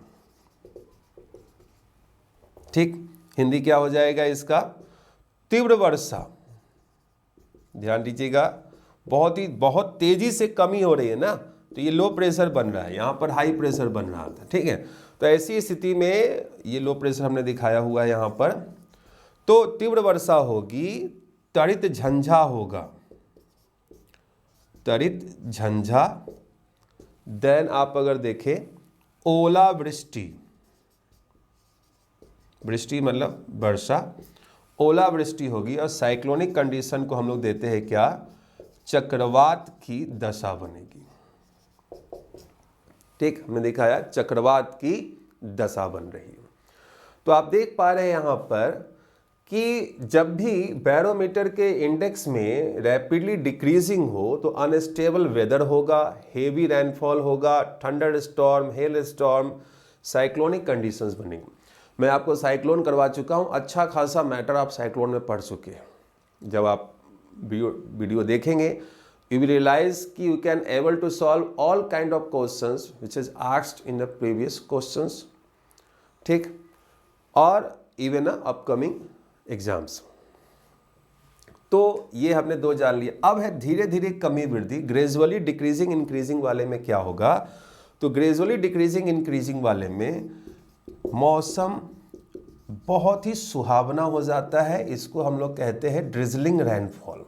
ठीक। हिंदी क्या हो जाएगा इसका, तीव्र वर्षा। ध्यान दीजिएगा, बहुत तेजी से कमी हो रही है ना, तो ये लो प्रेशर बन रहा है, यहां पर हाई प्रेशर बन रहा था, ठीक है। तो ऐसी स्थिति में ये लो प्रेशर हमने दिखाया हुआ है यहां पर। तो तीव्र वर्षा होगी, त्वरित झंझा होगा, त्वरित झंझा। देन आप अगर देखें ओलावृष्टि, वृष्टि मतलब वर्षा, ओलावृष्टि होगी। और साइक्लोनिक कंडीशन को हम लोग देते हैं क्या, चक्रवात की दशा बनेगी, ठीक। हमने दिखाया चक्रवात की दशा बन रही है। तो आप देख पा रहे हैं यहां पर कि जब भी बैरोमीटर के इंडेक्स में रैपिडली डिक्रीजिंग हो तो अनस्टेबल वेदर होगा, हेवी रेनफॉल होगा, thunder storm, hello storm, cyclonic conditions बनेंगी। मैं आपको साइक्लोन करवा चुका हूं, अच्छा खासा मैटर आप साइक्लोन में पढ़ चुके हैं। जब आप वीडियो देखेंगे यू विल रियलाइज कि you can able to solve all kind of questions which is asked in the previous questions, ठीक, और इवन अपकमिंग एग्जाम्स। तो ये हमने दो जान लिए। अब है धीरे धीरे कमी वृद्धि, ग्रेजुअली डिक्रीजिंग इंक्रीजिंग वाले में क्या होगा, तो ग्रेजुअली डिक्रीजिंग इंक्रीजिंग वाले में मौसम बहुत ही सुहावना हो जाता है। इसको हम लोग कहते हैं ड्रिजलिंग रेनफॉल।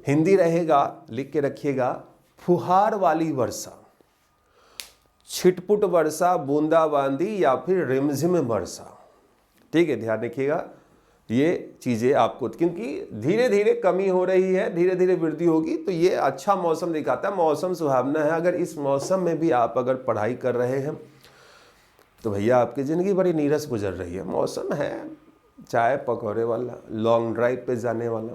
हिंदी रहेगा, लिख के रखिएगा, फुहार वाली वर्षा, छिटपुट वर्षा, बूंदाबांदी या फिर रिमझिम वर्षा, ठीक है। ध्यान रखिएगा ये चीजें आपको, क्योंकि धीरे धीरे कमी हो रही है, धीरे धीरे वृद्धि होगी, तो ये अच्छा मौसम दिखाता है, मौसम सुहावना है। अगर इस मौसम में भी आप अगर पढ़ाई कर रहे हैं तो भैया आपकी ज़िंदगी बड़ी नीरस गुजर रही है। मौसम है चाय पकौड़े वाला, लॉन्ग ड्राइव पे जाने वाला,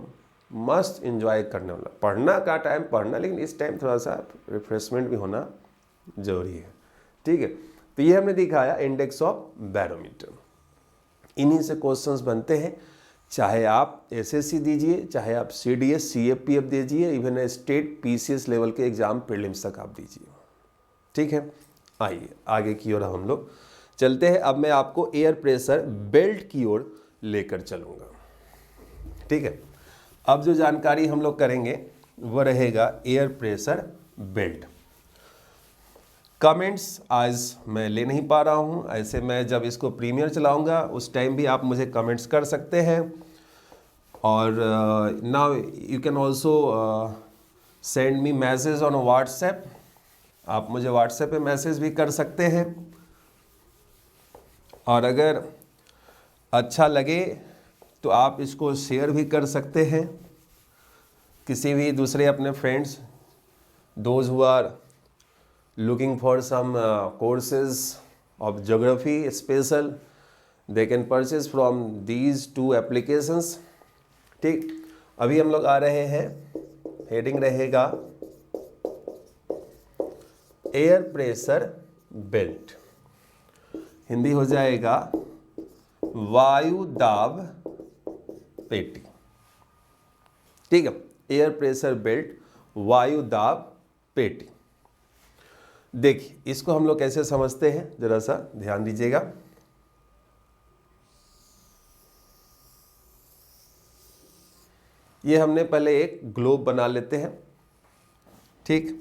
मस्त एंजॉय करने वाला। पढ़ना का टाइम पढ़ना, लेकिन इस टाइम थोड़ा सा रिफ्रेशमेंट भी होना जरूरी है, ठीक है। तो ये हमने दिखाया इंडेक्स ऑफ बैरोमीटर। इन्हीं से क्वेश्चंस बनते हैं, चाहे आप एसएससी दीजिए, चाहे आप सीडीएस सीएपीएफ दीजिए, इवन स्टेट पीसीएस लेवल के एग्जाम प्रीलिम्स तक आप दीजिए, ठीक है। आइए आगे की ओर हम लोग चलते हैं। अब मैं आपको एयर प्रेशर बेल्ट की ओर लेकर चलूंगा, ठीक है। अब जो जानकारी हम लोग करेंगे वह रहेगा एयर प्रेशर बेल्ट। कमेंट्स आज मैं ले नहीं पा रहा हूं, ऐसे मैं जब इसको प्रीमियर चलाऊंगा उस टाइम भी आप मुझे कमेंट्स कर सकते हैं। और now you can also send me message on WhatsApp. आप मुझे व्हाट्सएप पे मैसेज भी कर सकते हैं, और अगर अच्छा लगे तो आप इसको शेयर भी कर सकते हैं किसी भी दूसरे अपने friends, those who are looking for some courses of geography special, they can purchase from these two applications। ठीक, अभी हम लोग आ रहे हैं, हेडिंग रहेगा एयर प्रेशर बेल्ट, हिंदी हो जाएगा वायु दाब पेटी। ठीक है, एयर प्रेशर बेल्ट, वायु दाब पेटी। देखिए इसको हम लोग कैसे समझते हैं, जरा सा ध्यान दीजिएगा। ये हमने पहले एक ग्लोब बना लेते हैं। ठीक,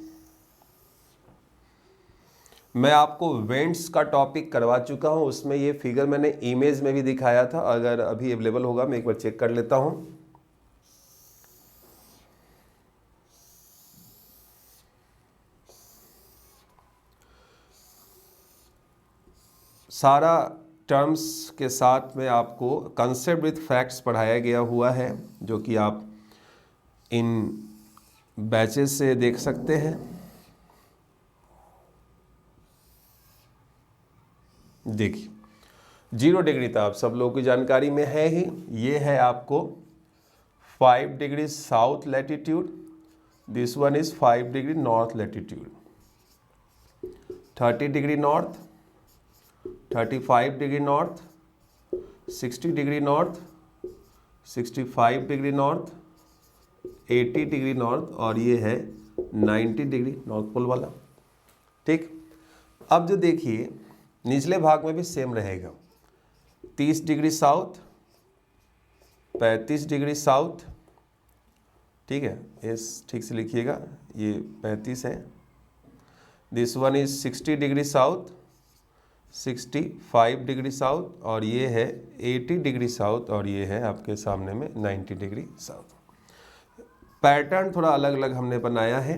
मैं आपको वेंट्स का टॉपिक करवा चुका हूं, उसमें ये फिगर मैंने इमेज में भी दिखाया था, अगर अभी अवेलेबल होगा मैं एक बार चेक कर लेता हूं। सारा टर्म्स के साथ में आपको कंसेप्ट विथ फैक्ट्स पढ़ाया गया हुआ है, जो कि आप इन बैचेस से देख सकते हैं। देखिए 0 डिग्री तो आप सब लोगों की जानकारी में है ही, ये है आपको 5 degree south latitude, this one is 5 degree north latitude, 30 degree north, 35 degree north, 60 degree north, 65 degree north, 80 degree north, और ये है 90 डिग्री नॉर्थ पोल वाला। ठीक, अब जो देखिए निचले भाग में भी सेम रहेगा, 30 डिग्री साउथ, 35 डिग्री साउथ। ठीक है, इस ठीक से लिखिएगा, ये 35 है। This one is 60 degree south, 65 degree south, और ये है 80 डिग्री साउथ, और ये है आपके सामने में 90 डिग्री साउथ। पैटर्न थोड़ा अलग अलग हमने बनाया है।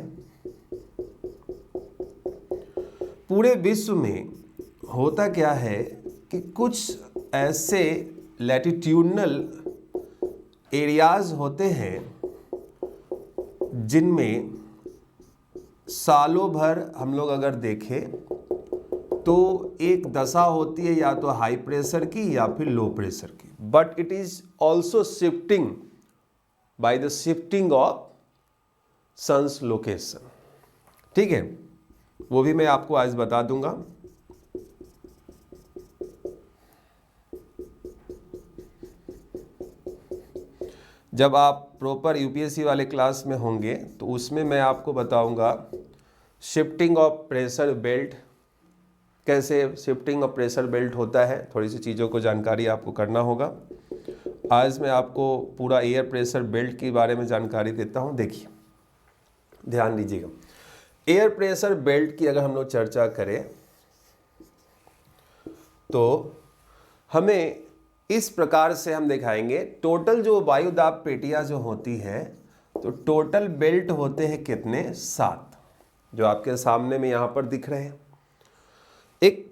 पूरे विश्व में होता क्या है कि कुछ ऐसे लैटिट्यूडनल एरियाज होते हैं जिनमें सालों भर हम लोग अगर देखें तो एक दशा होती है या तो हाई प्रेशर की या फिर लो प्रेशर की, but it is also shifting by the shifting of sun's location. ठीक है, वो भी मैं आपको आज बता दूंगा। जब आप प्रॉपर यूपीएससी वाले क्लास में होंगे तो उसमें मैं आपको बताऊंगा शिफ्टिंग ऑफ प्रेशर बेल्ट, कैसे शिफ्टिंग ऑफ प्रेशर बेल्ट होता है, थोड़ी सी चीज़ों को जानकारी आपको करना होगा। आज मैं आपको पूरा एयर प्रेशर बेल्ट के बारे में जानकारी देता हूं। देखिए ध्यान दीजिएगा, एयर प्रेशर बेल्ट की अगर हम लोग चर्चा करें तो हमें इस प्रकार से हम दिखाएंगे। टोटल जो वायु दाब पेटियां जो होती है, तो टोटल बेल्ट होते हैं कितने, 7, जो आपके सामने में यहाँ पर दिख रहे हैं। एक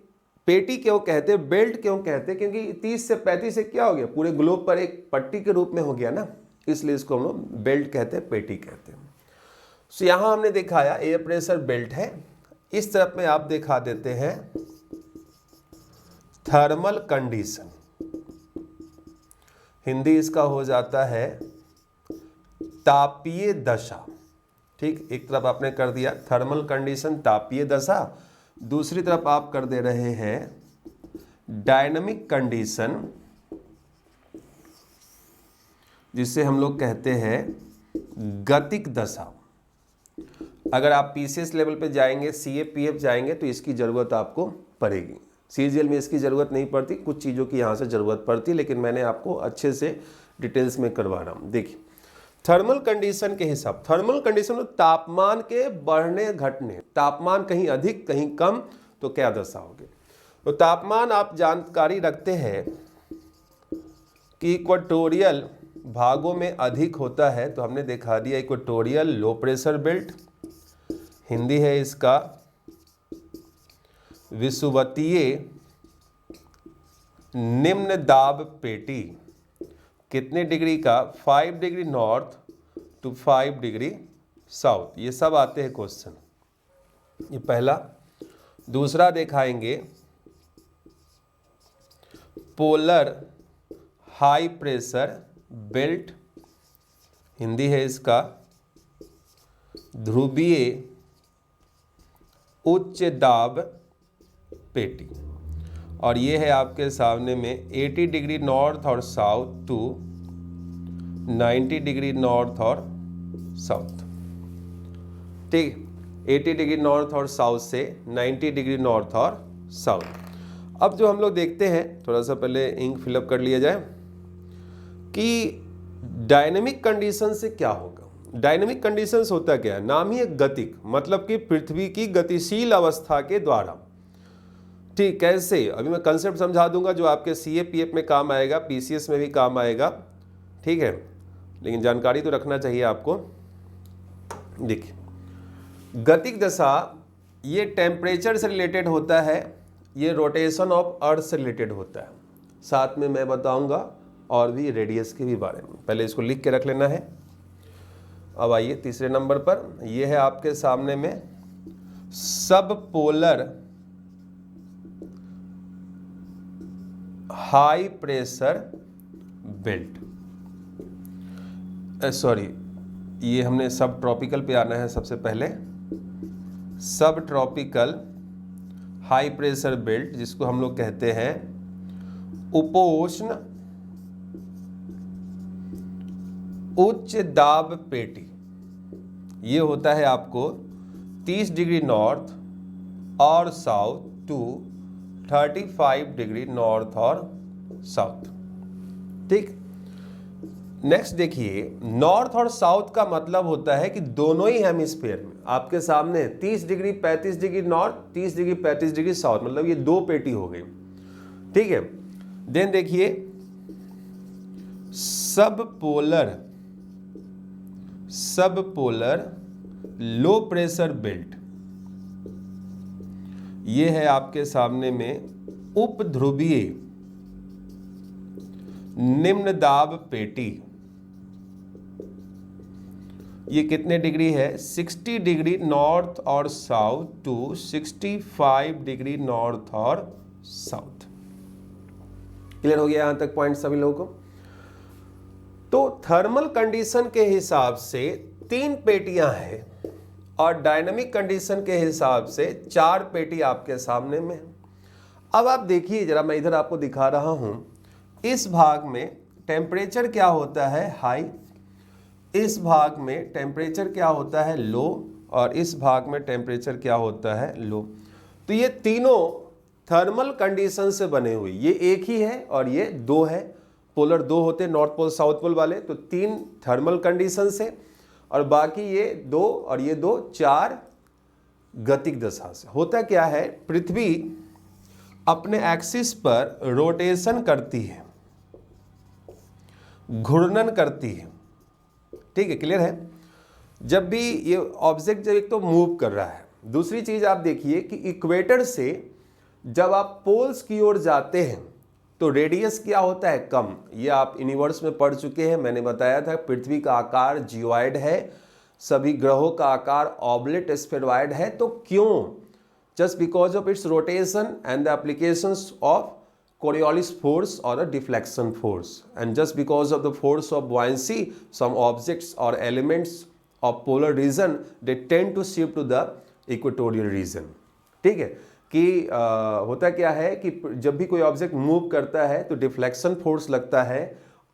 पेटी क्यों कहते हैं, बेल्ट क्यों कहते हैं, क्योंकि 30 से 35 से क्या हो गया, पूरे ग्लोब पर एक पट्टी के रूप में हो गया ना, इसलिए इसको हम लोग बेल्ट कहते हैं, पेटी कहते हैं। तो यहाँ हमने दिखाया एयर प्रेशर बेल्ट है। इस तरफ में आप दिखा देते हैं थर्मल कंडीशन, हिंदी इसका हो जाता है तापीय दशा। ठीक, एक तरफ आपने कर दिया थर्मल कंडीशन, तापीय दशा, दूसरी तरफ आप कर दे रहे हैं डायनामिक कंडीशन, जिसे हम लोग कहते हैं गतिक दशा। अगर आप पीसीएस लेवल पे जाएंगे, सीएपीएफ जाएंगे तो इसकी ज़रूरत आपको पड़ेगी। सीजीएल में इसकी ज़रूरत नहीं पड़ती, कुछ चीज़ों की यहाँ से ज़रूरत पड़ती, लेकिन मैंने आपको अच्छे से डिटेल्स में करवा रहा हूँ। देखिए थर्मल कंडीशन के हिसाब, थर्मल कंडीशन में तापमान के बढ़ने घटने, तापमान कहीं अधिक कहीं कम तो क्या दशा होगी। तो तापमान आप जानकारी रखते हैं कि इक्वेटोरियल भागों में अधिक होता है तो हमने दिखा दिया equatorial low pressure belt, Hindi है इसका विषुवतीय निम्न दाब पेटी। कितने डिग्री का? 5 degree north to 5 degree south. ये सब आते हैं क्वेश्चन। ये पहला। दूसरा दिखाएंगे polar high pressure belt, Hindi है इसका ध्रुवीय उच्च दाब पेटी। और ये है आपके सामने में 80 डिग्री नॉर्थ और साउथ टू 90 डिग्री नॉर्थ और साउथ। ठीक, 80 डिग्री नॉर्थ और साउथ से 90 डिग्री नॉर्थ और साउथ। अब जो हम लोग देखते हैं, थोड़ा सा पहले इंक फिलअप कर लिया जाए कि डायनेमिक कंडीशन से क्या होगा। डायनेमिक कंडीशंस होता क्या है? नाम ही एक गतिक, मतलब कि पृथ्वी की गतिशील अवस्था के द्वारा। ठीक, कैसे? अभी मैं कंसेप्ट समझा दूंगा जो आपके CAPF में काम आएगा, PCS में भी काम आएगा। ठीक है, लेकिन जानकारी तो रखना चाहिए आपको। देखिए, गतिक दशा ये टेम्परेचर से रिलेटेड होता है, ये रोटेशन ऑफ अर्थ से रिलेटेड होता है। साथ में मैं बताऊंगा और भी रेडियस के भी बारे में, पहले इसको लिख के रख लेना है। अब आइए तीसरे नंबर पर, यह है आपके सामने में सब polar high pressure belt. Sorry, ये हमने सब ट्रॉपिकल पे आना है सबसे पहले। सब ट्रॉपिकल हाई प्रेशर बेल्ट, जिसको हम लोग कहते हैं उपोष्ण उच्च दाब पेटी। ये होता है आपको 30 डिग्री नॉर्थ और साउथ टू 35 डिग्री नॉर्थ और साउथ। ठीक, नेक्स्ट देखिए, नॉर्थ और साउथ का मतलब होता है कि दोनों ही हेमिस्फीयर में आपके सामने 30 degree 35 degree north, 30 degree 35 degree south, मतलब ये दो पेटी हो गई। ठीक है, देन देखिए सब पोलर लो प्रेशर बेल्ट, ये है आपके सामने में उपध्रुवीय निम्न दाब पेटी। ये कितने डिग्री है? 60 डिग्री नॉर्थ और साउथ टू 65 डिग्री नॉर्थ और साउथ। क्लियर हो गया यहां तक पॉइंट सभी लोगों को? तो थर्मल कंडीशन के हिसाब से 3 पेटियां हैं और डायनामिक कंडीशन के हिसाब से 4 पेटी आपके सामने में। अब आप देखिए जरा, मैं इधर आपको दिखा रहा हूं, इस भाग में टेम्परेचर क्या होता है? हाई। इस भाग में टेम्परेचर क्या होता है? लो। और इस भाग में टेम्परेचर क्या होता है? लो। तो ये तीनों थर्मल कंडीशन से बने हुए, ये एक ही है और ये 2 है। पोलर 2 होते, नॉर्थ पोल साउथ पोल वाले, तो 3 थर्मल कंडीशन से और बाकी ये 2 और ये 2, 4 गतिक दशा से। होता क्या है, पृथ्वी अपने एक्सिस पर रोटेशन करती है, घूर्णन करती है। ठीक है, क्लियर है? जब भी ये ऑब्जेक्ट जब एक तो मूव कर रहा है, दूसरी चीज आप देखिए कि इक्वेटर से जब आप पोल्स की ओर जाते हैं तो रेडियस क्या होता है? कम। ये आप यूनिवर्स में पढ़ चुके हैं, मैंने बताया था पृथ्वी का आकार जियोइड है, सभी ग्रहों का आकार ऑब्लेट स्फेरॉइड है। तो क्यों? Just because of its rotation and the applications of Coriolis force or a deflection force, and just because of the force of buoyancy, some objects or elements of polar region they tend to shift to the equatorial region. ठीक है कि होता क्या है कि जब भी कोई ऑब्जेक्ट मूव करता है तो डिफ्लेक्शन फोर्स लगता है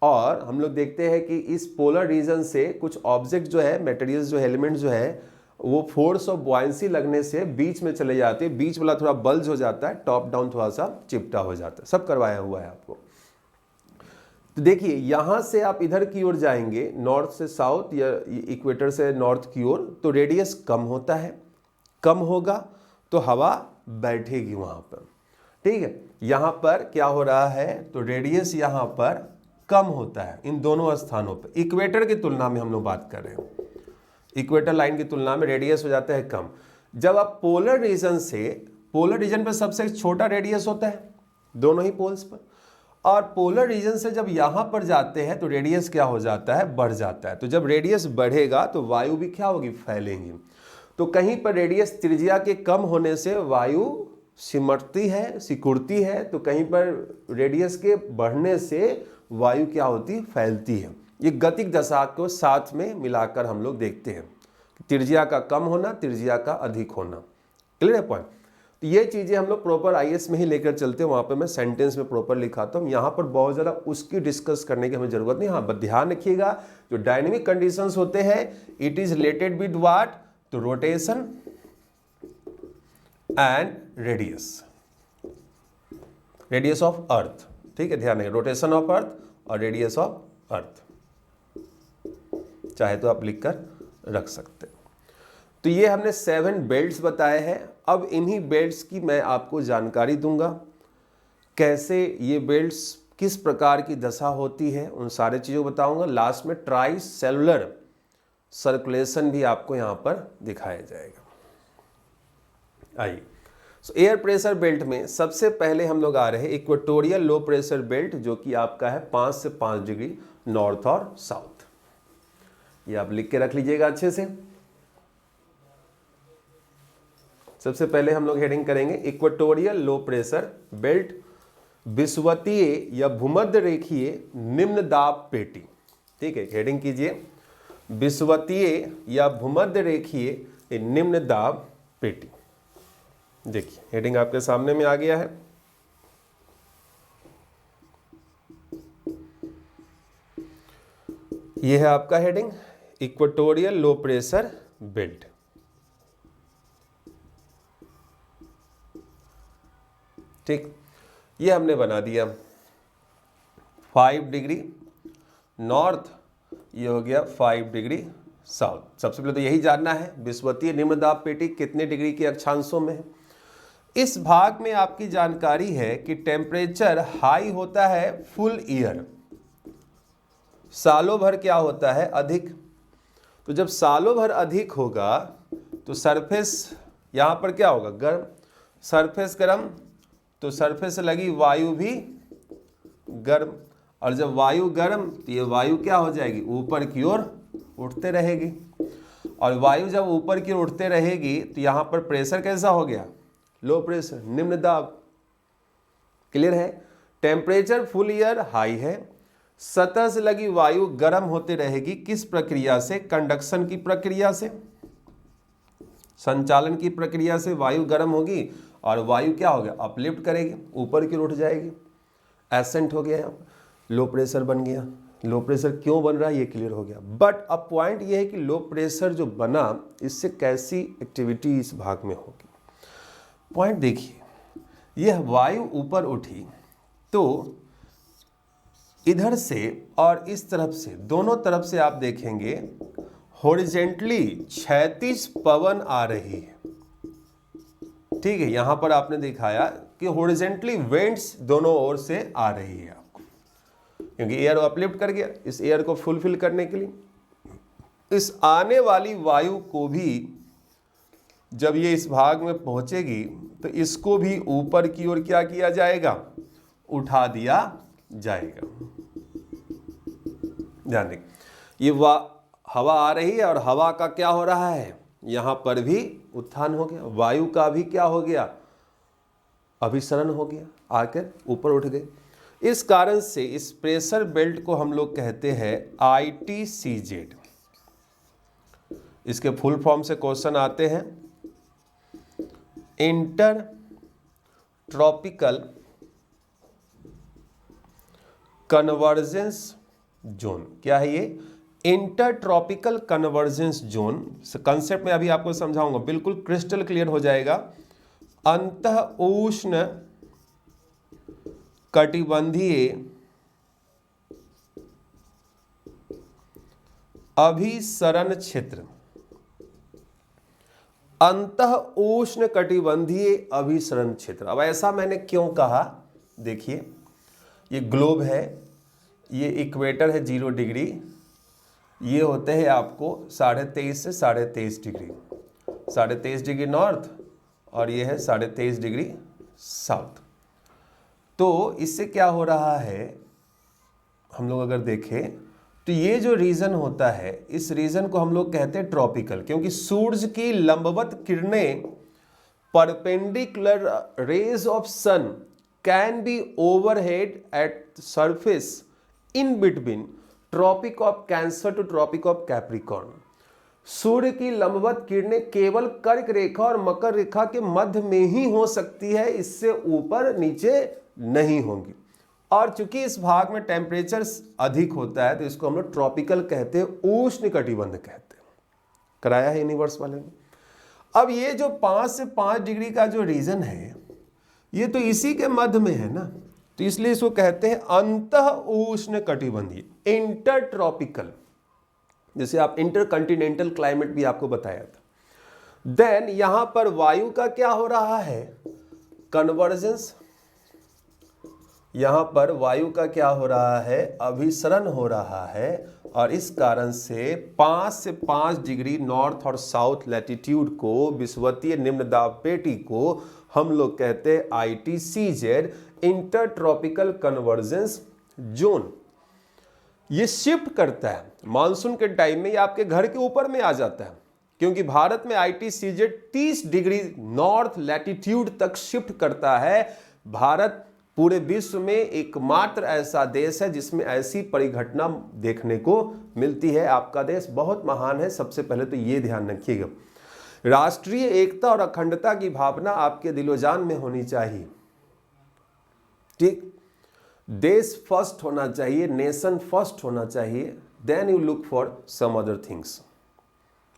और हम लोग देखते हैं कि इस पोलर रीजन से कुछ ऑब्जेक्ट जो है, मटेरियल्स जो एलिमेंट्स जो है, वो फोर्स ऑफ बॉयंसी लगने से बीच में चले जाते हैं, बीच वाला थोड़ा बल्ज हो जाता है, टॉप डाउन थोड़ा सा चिपटा हो जाता है। सब करवाया हुआ है आपको। तो देखिए यहां से आप इधर की ओर जाएंगे, नॉर्थ से साउथ या इक्वेटर से नॉर्थ की ओर, तो रेडियस कम होता है। कम होगा तो हवा बैठेगी वहां पर। ठीक है, यहां पर क्या हो रहा है, तो रेडियस यहां पर कम होता है इन दोनों स्थानों पर। इक्वेटर की तुलना में हम लोग बात कर रहे हैं, इक्वेटर लाइन की तुलना में रेडियस हो जाता है कम। जब आप पोलर रीजन से, पोलर रीजन पर सबसे छोटा रेडियस होता है दोनों ही पोल्स पर, और पोलर रीजन से जब यहाँ पर जाते हैं तो रेडियस क्या हो जाता है, बढ़ जाता है। तो जब रेडियस बढ़ेगा तो वायु भी क्या होगी, फैलेंगी। तो कहीं पर रेडियस त्रिज्या के कम होने से वायु सिमटती है, सिकुड़ती है, तो कहीं पर रेडियस के बढ़ने से वायु क्या होती है, फैलती है। ये गतिक दशा को साथ में मिलाकर हम लोग देखते हैं, त्रिज्या का कम होना, त्रिज्या का अधिक होना। क्लियर है पॉइंट? तो ये चीज़ें हम लोग प्रॉपर आईएएस में ही लेकर चलते हैं, वहाँ पे मैं सेंटेंस में प्रॉपर लिखाता हूँ। यहाँ पर बहुत ज़्यादा उसकी डिस्कस करने की हमें ज़रूरत नहीं। हाँ, बस ध्यान रखिएगा जो डायनेमिक कंडीशंस होते हैं, it is related with what, तो rotation and radius, radius of earth. ठीक है, ध्यान रखिए, रोटेशन ऑफ अर्थ और रेडियस ऑफ अर्थ, चाहे तो आप लिख कर रख सकते हैं। तो ये हमने 7 बेल्ट्स बताए हैं। अब इन्हीं बेल्ट्स की मैं आपको जानकारी दूंगा, कैसे ये बेल्ट्स किस प्रकार की दशा होती है, उन सारे चीज़ों बताऊंगा। लास्ट में ट्राई सेलुलर सर्कुलेशन भी आपको यहाँ पर दिखाया जाएगा। आइए, सो एयर प्रेशर बेल्ट में सबसे पहले हम लोग आ रहे हैं इक्वेटोरियल लो प्रेशर बेल्ट, जो कि आपका है 5 से 5 डिग्री नॉर्थ और साउथ। ये आप लिख के रख लीजिएगा अच्छे से। सबसे पहले हम लोग हेडिंग करेंगे इक्वेटोरियल लो प्रेशर बेल्ट, विषुवतीय या भूमध्य रेखीय निम्न दाब पेटी। ठीक है, हेडिंग कीजिए, विषुवतीय या भूमध्य रेखीय निम्न दाब पेटी। देखिए हेडिंग आपके सामने में आ गया है। यह है आपका heading, equatorial low pressure belt. ठीक, ये हमने बना दिया 5 डिग्री नॉर्थ, ये हो गया 5 डिग्री साउथ। सबसे पहले तो यही जानना है विषुवतीय निम्न दाब पेटी कितने डिग्री के अक्षांशों में है। इस भाग में आपकी जानकारी है कि टेम्परेचर हाई होता है फुल ईयर, सालों भर क्या होता है, अधिक। तो जब सालों भर अधिक होगा तो सरफेस यहाँ पर क्या होगा, गर्म, सरफेस गर्म, तो सरफेस से लगी वायु भी गर्म, और जब वायु गर्म तो ये वायु क्या हो जाएगी, ऊपर की ओर उठते रहेगी, और वायु जब ऊपर की ओर उठते रहेगी तो यहाँ पर प्रेशर कैसा हो गया, लो प्रेशर, निम्न दाब। क्लियर है? टेम्परेचर फुल ईयर हाई है, सतह से लगी वायु गर्म होते रहेगी। किस प्रक्रिया से, कंडक्शन की प्रक्रिया से, संचालन की प्रक्रिया से वायु गर्म होगी और वायु क्या हो गया, अपलिफ्ट करेगी, ऊपर की ओर उठ जाएगी। एसेंट हो गया, यहाँ लो प्रेशर बन गया। लो प्रेशर क्यों बन रहा है ये क्लियर हो गया। बट अब पॉइंट ये है कि लो प्रेशर जो बना, इससे कैसी एक्टिविटी इस भाग में होगी। पॉइंट देखिए, यह वायु ऊपर उठी तो इधर से और इस तरफ से, दोनों तरफ से आप देखेंगे हॉरिजेंटली क्षैतिज पवन आ रही है। ठीक है, यहां पर आपने दिखाया कि हॉरिजेंटली वेंट्स दोनों ओर से आ रही है आपको, क्योंकि एयर अपलिफ्ट कर गया। इस एयर को फुलफिल करने के लिए इस आने वाली वायु को भी जब ये इस भाग में पहुंचेगी तो इसको भी ऊपर की ओर क्या किया जाएगा, उठा दिया जाएगा। ध्यान दें, ये हवा आ रही है और हवा का क्या हो रहा है, यहां पर भी उत्थान हो गया, वायु का भी क्या हो गया, अभिसरण हो गया, आकर ऊपर उठ गए। इस कारण से इस प्रेशर बेल्ट को हम लोग कहते हैं ITCZ। इसके फुल फॉर्म से क्वेश्चन आते हैं, इंटर ट्रॉपिकल कन्वर्जेंस जोन। क्या है ये, inter tropical convergence zone. Concept में अभी आपको समझाऊंगा, बिल्कुल क्रिस्टल क्लियर हो जाएगा। अंतः उष्ण कटिबंधीय अभिसरण क्षेत्र, अंतः उष्ण कटिबंधीय अभिसरण क्षेत्र। अब ऐसा मैंने क्यों कहा, देखिए ये ग्लोब है, ये इक्वेटर है 0 डिग्री, ये होते हैं आपको 23.5 से 23.5 डिग्री, 23.5 डिग्री नॉर्थ और ये है 23.5 डिग्री साउथ। तो इससे क्या हो रहा है, हम लोग अगर देखें तो ये जो रीजन होता है, इस रीजन को हम लोग कहते हैं ट्रॉपिकल, क्योंकि सूरज की लंबवत किरणें perpendicular rays of sun can be overhead at surface in between tropic of Cancer to tropic of Capricorn. सूर्य की लंबवत किरणें केवल कर्क रेखा और मकर रेखा के मध्य में ही हो सकती है, इससे ऊपर नीचे नहीं होंगी। और चूंकि इस भाग में टेम्परेचर अधिक होता है तो इसको हम लोग ट्रॉपिकल कहते हैं, उष्ण कटिबंध कहते हैं। कराया है यूनिवर्स वाले ने। अब ये जो 5 से 5 डिग्री का जो रीजन है, ये तो इसी के मध्य में है ना, तो इसलिए इसको कहते हैं अंतः उष्ण कटिबंधीय, इंटर ट्रॉपिकल। जैसे आप इंटर कंटिनेंटल क्लाइमेट भी आपको बताया था। देन यहां पर वायु का क्या हो रहा है, कन्वर्जेंस। यहां पर वायु का क्या हो रहा है, अभिसरण हो रहा है, और इस कारण से 5 से 5 डिग्री नॉर्थ और साउथ लैटिट्यूड को, विषुवतीय निम्न दाब पेटी को हम लोग कहते हैं ITCZ, inter tropical convergence zone. ये शिफ्ट करता है मानसून के टाइम में, ये आपके घर के ऊपर में आ जाता है, क्योंकि भारत में ITCZ 30 डिग्री नॉर्थ लैटिट्यूड तक शिफ्ट करता है। भारत पूरे विश्व में एकमात्र ऐसा देश है जिसमें ऐसी परिघटना देखने को मिलती है। आपका देश बहुत महान है, सबसे पहले तो ये ध्यान रखिएगा। राष्ट्रीय एकता और अखंडता की भावना आपके दिलोजान में होनी चाहिए, ठीक। देश फर्स्ट होना चाहिए, नेशन फर्स्ट होना चाहिए, then you look for some other things.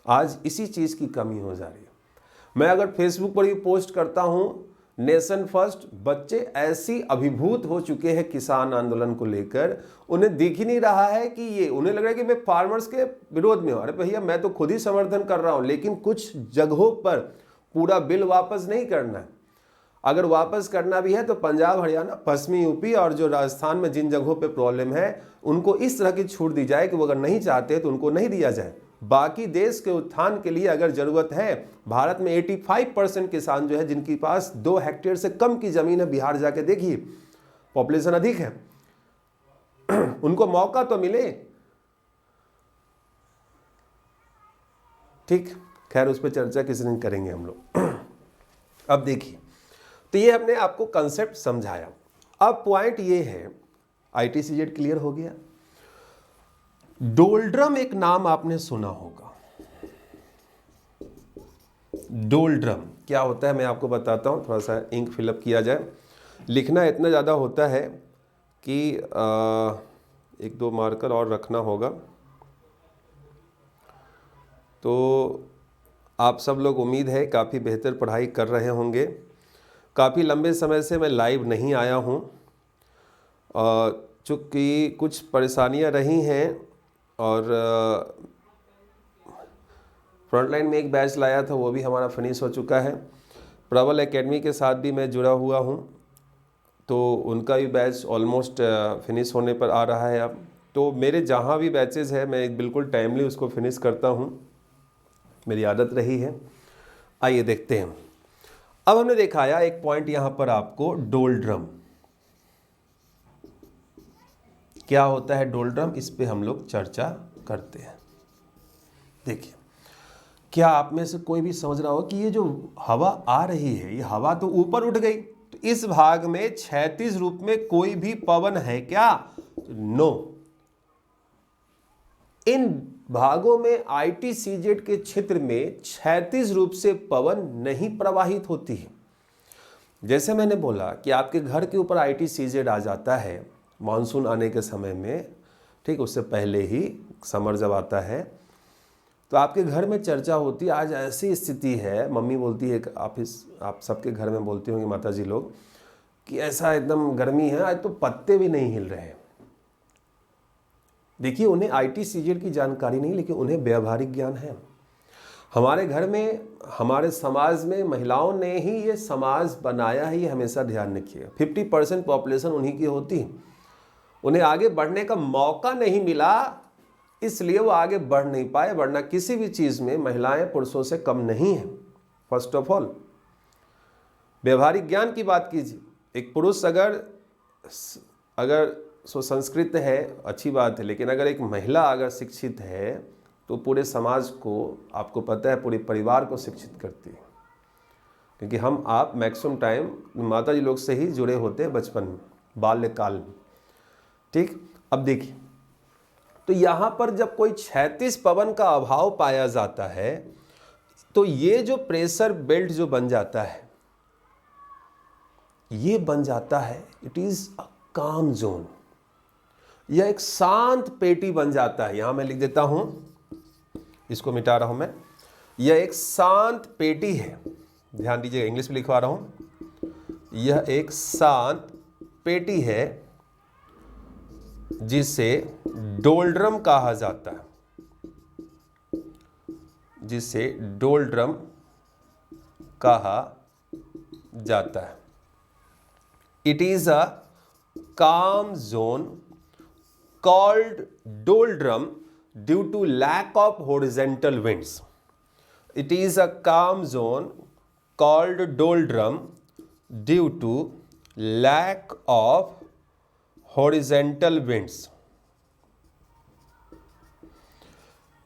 आज इसी चीज की कमी हो जा रही है। मैं अगर फेसबुक पर भी पोस्ट करता हूं नेशन फर्स्ट, बच्चे ऐसी अभिभूत हो चुके हैं किसान आंदोलन को लेकर, उन्हें दिख ही नहीं रहा है कि ये, उन्हें लग रहा है कि मैं फार्मर्स के विरोध में हूं। अरे भैया, मैं तो खुद ही समर्थन कर रहा हूं, लेकिन कुछ जगहों पर पूरा बिल वापस नहीं करना है। अगर वापस करना भी है तो पंजाब, हरियाणा, पश्चिमी यूपी और जो राजस्थान में जिन जगहों पे प्रॉब्लम है उनको इस तरह की छूट दी जाए कि वो अगर नहीं चाहते तो उनको नहीं दिया जाए। बाकी देश के उत्थान के लिए अगर जरूरत है, भारत में 85% किसान जो है जिनके पास 2 हेक्टेयर से कम की जमीन है, बिहार जाके देखिए, पॉपुलेशन अधिक है, उनको मौका तो मिले, ठीक। खैर उस पर चर्चा किसी दिन करेंगे हम लोग। अब देखिए, तो ये हमने आपको कंसेप्ट समझाया। अब पॉइंट ये है, ITCZ क्लियर हो गया। डोल्ड्रम एक नाम आपने सुना होगा। डोल्ड्रम क्या होता है मैं आपको बताता हूं, थोड़ा सा इंक फिलअप किया जाए। लिखना इतना ज़्यादा होता है कि 1-2 मार्कर और रखना होगा। तो आप सब लोग उम्मीद है काफ़ी बेहतर पढ़ाई कर रहे होंगे। काफ़ी लंबे समय से मैं लाइव नहीं आया हूं, चूँकि कुछ परेशानियां रही हैं, और फ्रंटलाइन में एक बैच लाया था, वो भी हमारा फिनिश हो चुका है। प्रबल एकेडमी के साथ भी मैं जुड़ा हुआ हूँ, तो उनका भी बैच ऑलमोस्ट फिनिश होने पर आ रहा है अब। तो मेरे जहाँ भी बैचेस है मैं बिल्कुल टाइमली उसको फिनिश करता हूँ, मेरी आदत रही है। आइए देखते हैं। अब हमने दिखाया एक पॉइंट यहाँ पर आपको, डोल्ड्रम क्या होता है, डोल्ड्रम, इस पे हम लोग चर्चा करते हैं। देखिए, क्या आप में से कोई भी समझ रहा हो कि ये जो हवा आ रही है, ये हवा तो ऊपर उठ गई, तो इस भाग में क्षैतिज रूप में कोई भी पवन है क्या? नो। इन भागों में ITCZ के क्षेत्र में क्षैतिज रूप से पवन नहीं प्रवाहित होती है। जैसे मैंने बोला कि आपके घर के ऊपर ITCZ आ जाता है मानसून आने के समय में, ठीक, उससे पहले ही समर जब आता है तो आपके घर में चर्चा होती है। आज ऐसी स्थिति है, मम्मी बोलती है, आप सबके घर में बोलती होंगी माता जी लोग, कि ऐसा एकदम गर्मी है, आज तो पत्ते भी नहीं हिल रहे हैं। देखिए, उन्हें ITCZ की जानकारी नहीं, लेकिन उन्हें व्यावहारिक ज्ञान है। हमारे घर में, हमारे समाज में महिलाओं ने ही ये समाज बनाया है, ये हमेशा ध्यान रखिए। 50% पॉपुलेशन उन्हीं की होती है, उन्हें आगे बढ़ने का मौका नहीं मिला, इसलिए वो आगे बढ़ नहीं पाए, वरना किसी भी चीज़ में महिलाएं पुरुषों से कम नहीं हैं। फर्स्ट ऑफ ऑल व्यवहारिक ज्ञान की बात कीजिए, एक पुरुष अगर संस्कृत है अच्छी बात है, लेकिन अगर एक महिला अगर शिक्षित है तो पूरे समाज को, आपको पता है, पूरे परिवार को शिक्षित करती है। क्योंकि हम आप मैक्सिमम टाइम माता जी लोग से ही जुड़े होते हैं बचपन में, बाल्यकाल में। ठीक, अब देखिए, तो यहाँ पर जब कोई क्षैतिज पवन का अभाव पाया जाता है तो ये जो प्रेशर बेल्ट जो बन जाता है, ये बन जाता है, इट इज अ काम जोन, यह एक शांत पेटी बन जाता है। यहां मैं लिख देता हूं, इसको मिटा रहा हूं मैं, यह एक शांत पेटी है। ध्यान दीजिएगा, इंग्लिश में लिखवा रहा हूं, यह एक शांत पेटी है जिसे डोल्ड्रम कहा जाता है, जिसे डोल्ड्रम कहा जाता है। इट इज अ काम zone called doldrum due to lack of horizontal winds. It is a calm zone called doldrum due to lack of horizontal winds.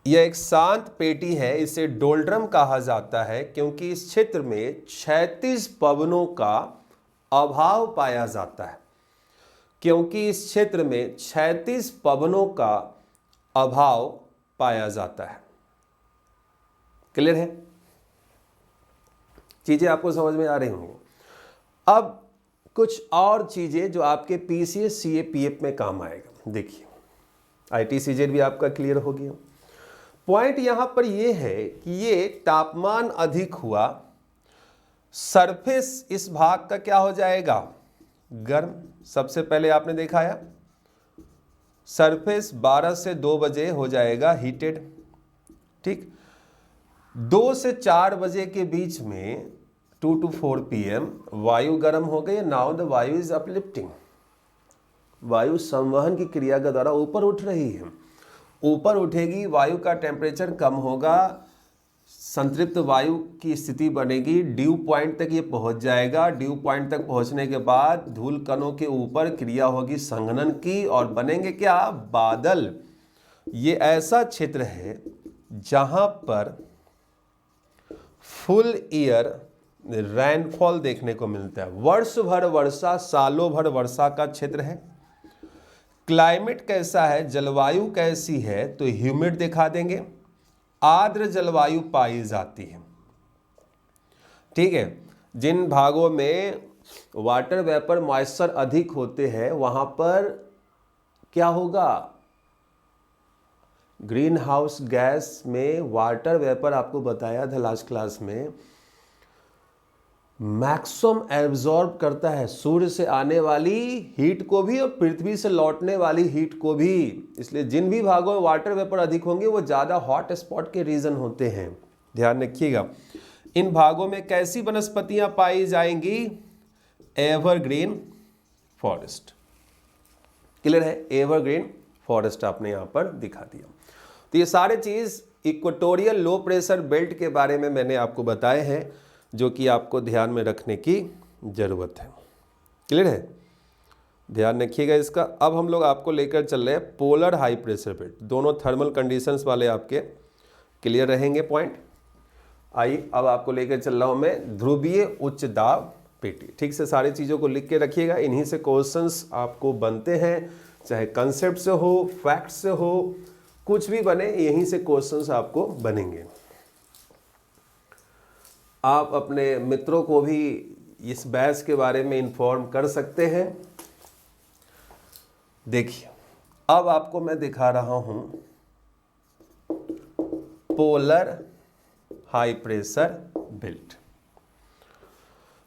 यह एक शांत पेटी है, इसे डोल्ड्रम कहा जाता है क्योंकि इस क्षेत्र में क्षैतिज पवनों का अभाव पाया जाता है। क्योंकि इस क्षेत्र में क्षैतिज पवनों का अभाव पाया जाता है। क्लियर है? चीजें आपको समझ में आ रही होंगी। अब कुछ और चीजें जो आपके पीसीएस, सीए, पीएफ में काम आएगा। देखिए, आईटी सीजेड भी आपका क्लियर हो गया। पॉइंट यहां पर यह है कि ये तापमान अधिक हुआ, सरफेस इस भाग का क्या हो जाएगा, गर्म। सबसे पहले आपने देखा है सरफेस 12 से 2 बजे हो जाएगा हीटेड। ठीक, 2 से 4 बजे के बीच में 2 to 4 PM वायु गर्म हो गई। नाउ द वायु इज अपलिफ्टिंग, वायु संवहन की क्रिया के द्वारा ऊपर उठ रही है। ऊपर उठेगी, वायु का टेम्परेचर कम होगा, संतृप्त वायु की स्थिति बनेगी, ड्यू पॉइंट तक ये पहुंच जाएगा। ड्यू पॉइंट तक पहुंचने के बाद धूल कणों के ऊपर क्रिया होगी संघनन की और बनेंगे क्या, बादल। ये ऐसा क्षेत्र है जहां पर फुल ईयर रेनफॉल देखने को मिलता है। वर्ष भर वर्षा, सालों भर वर्षा का क्षेत्र है। क्लाइमेट कैसा है, जलवायु कैसी है, तो ह्यूमिड दिखा देंगे, आर्द्र जलवायु पाई जाती है। ठीक है, जिन भागों में वाटर वेपर मॉइस्चर अधिक होते हैं वहां पर क्या होगा, ग्रीन हाउस गैस में वाटर वेपर, आपको बताया था लास्ट क्लास में, मैक्सिमम एब्जॉर्ब करता है सूर्य से आने वाली हीट को भी और पृथ्वी से लौटने वाली हीट को भी। इसलिए जिन भी भागों में वाटर वेपर अधिक होंगे वो ज़्यादा हॉट स्पॉट के रीजन होते हैं। ध्यान रखिएगा। इन भागों में कैसी वनस्पतियां पाई जाएंगी, एवरग्रीन फॉरेस्ट। क्लियर है, एवरग्रीन फॉरेस्ट आपने यहां पर दिखा दिया। तो ये सारे चीज इक्वेटोरियल लो प्रेशर बेल्ट के बारे में मैंने आपको बताए हैं, जो कि आपको ध्यान में रखने की जरूरत है। क्लियर है, ध्यान रखिएगा इसका। अब हम लोग आपको लेकर चल रहे हैं पोलर हाई प्रेशर बेल्ट। दोनों थर्मल कंडीशंस वाले आपके क्लियर रहेंगे पॉइंट। आइए अब आपको लेकर चल रहा हूं मैं ध्रुवीय उच्च दाब पेटी। ठीक से सारी चीज़ों को लिख के रखिएगा, इन्हीं से क्वेश्चंस आपको बनते हैं, चाहे कंसेप्ट से हो, फैक्ट से हो, कुछ भी बने, यहीं से क्वेश्चंस आपको बनेंगे। आप अपने मित्रों को भी इस बैच के बारे में इन्फॉर्म कर सकते हैं। देखिए, अब आपको मैं दिखा रहा हूं पोलर हाई प्रेशर बेल्ट,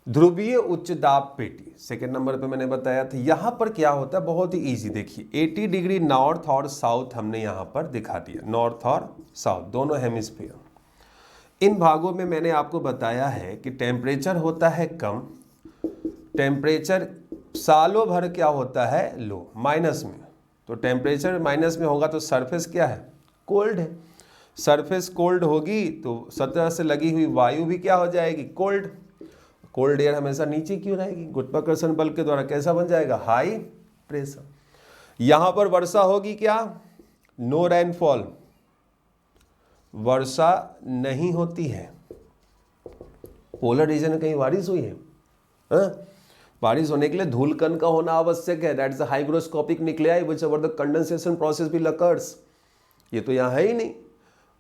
ध्रुवीय उच्च दाब पेटी। सेकेंड नंबर पे मैंने बताया था। यहां पर क्या होता है, बहुत ही इजी। देखिए 80 डिग्री नॉर्थ और साउथ हमने यहां पर दिखा दिया, नॉर्थ और साउथ दोनों हेमिस्फीयर। इन भागों में मैंने आपको बताया है कि टेम्परेचर होता है कम, टेम्परेचर सालों भर क्या होता है, लो, माइनस में। तो टेम्परेचर माइनस में होगा तो सरफेस क्या है, कोल्ड है। सरफेस कोल्ड होगी तो सतह से लगी हुई वायु भी क्या हो जाएगी, कोल्ड। कोल्ड एयर हमेशा नीचे क्यों रहेगी, गुरुत्वाकर्षण बल के द्वारा कैसा बन जाएगा, हाई प्रेशर। यहां पर वर्षा होगी क्या, नो रेनफॉल, वर्षा नहीं होती है। पोलर रीजन में कहीं बारिश हुई है, बारिश होने के लिए धूलकण का होना आवश्यक है, that is a hygroscopic nuclei which over the condensation process भी occurs। ये तो यहाँ है ही नहीं,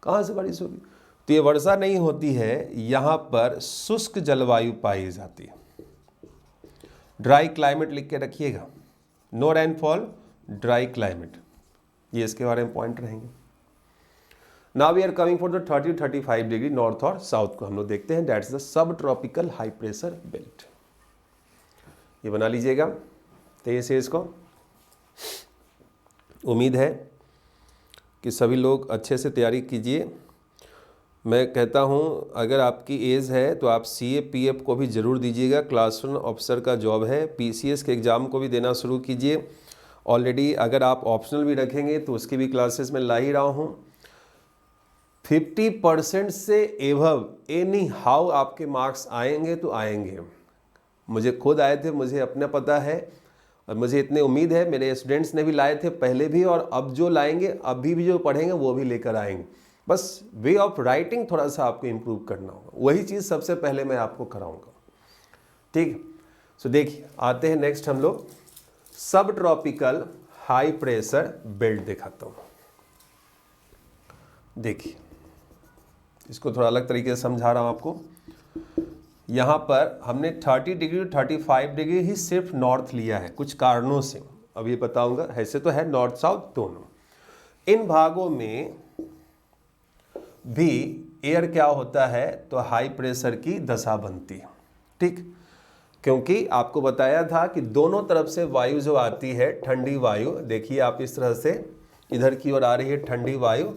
कहाँ से बारिश होगी। तो ये वर्षा नहीं होती है, यहाँ पर शुष्क जलवायु पाई जाती है, ड्राई क्लाइमेट लिख के रखिएगा, नो रेनफॉल, ड्राई क्लाइमेट, ये इसके बारे में पॉइंट रहेंगे। Now we are coming for the 30-35 degree north और साउथ को हम लोग देखते हैं, that is the sub tropical high pressure belt. ये बना लीजिएगा 23 को। उम्मीद है कि सभी लोग अच्छे से तैयारी कीजिए। मैं कहता हूं अगर आपकी एज है तो आप CA-PF को भी ज़रूर दीजिएगा, क्लास 1 ऑफिसर का जॉब है। PCS के एग्ज़ाम को भी देना शुरू कीजिए। ऑलरेडी अगर आप ऑप्शनल भी रखेंगे तो उसकी भी क्लासेस में ला ही रहा हूं। 50% से एवव एनी हाउ आपके मार्क्स आएंगे तो आएंगे। मुझे खुद आए थे, मुझे अपना पता है, और मुझे इतनी उम्मीद है मेरे स्टूडेंट्स ने भी लाए थे पहले भी, और अब जो लाएंगे, अभी भी जो पढ़ेंगे वो भी लेकर आएंगे। बस वे ऑफ राइटिंग थोड़ा सा आपको इम्प्रूव करना होगा, वही चीज़ सबसे पहले मैं आपको कराऊंगा, ठीक। सो देखिए, आते हैं नेक्स्ट हम लोग सब ट्रॉपिकल हाई प्रेशर बेल्ट दिखाता हूँ। देखिए, इसको थोड़ा अलग तरीके से समझा रहा हूँ आपको। यहाँ पर हमने 30 डिग्री 35 डिग्री ही सिर्फ नॉर्थ लिया है कुछ कारणों से, अब ये बताऊंगा। ऐसे तो है नॉर्थ साउथ दोनों। इन भागों में भी एयर क्या होता है, तो हाई प्रेशर की दशा बनती है, ठीक। क्योंकि आपको बताया था कि दोनों तरफ से वायु जो आती है, ठंडी वायु, देखिए आप इस तरह से इधर की ओर आ रही है ठंडी वायु,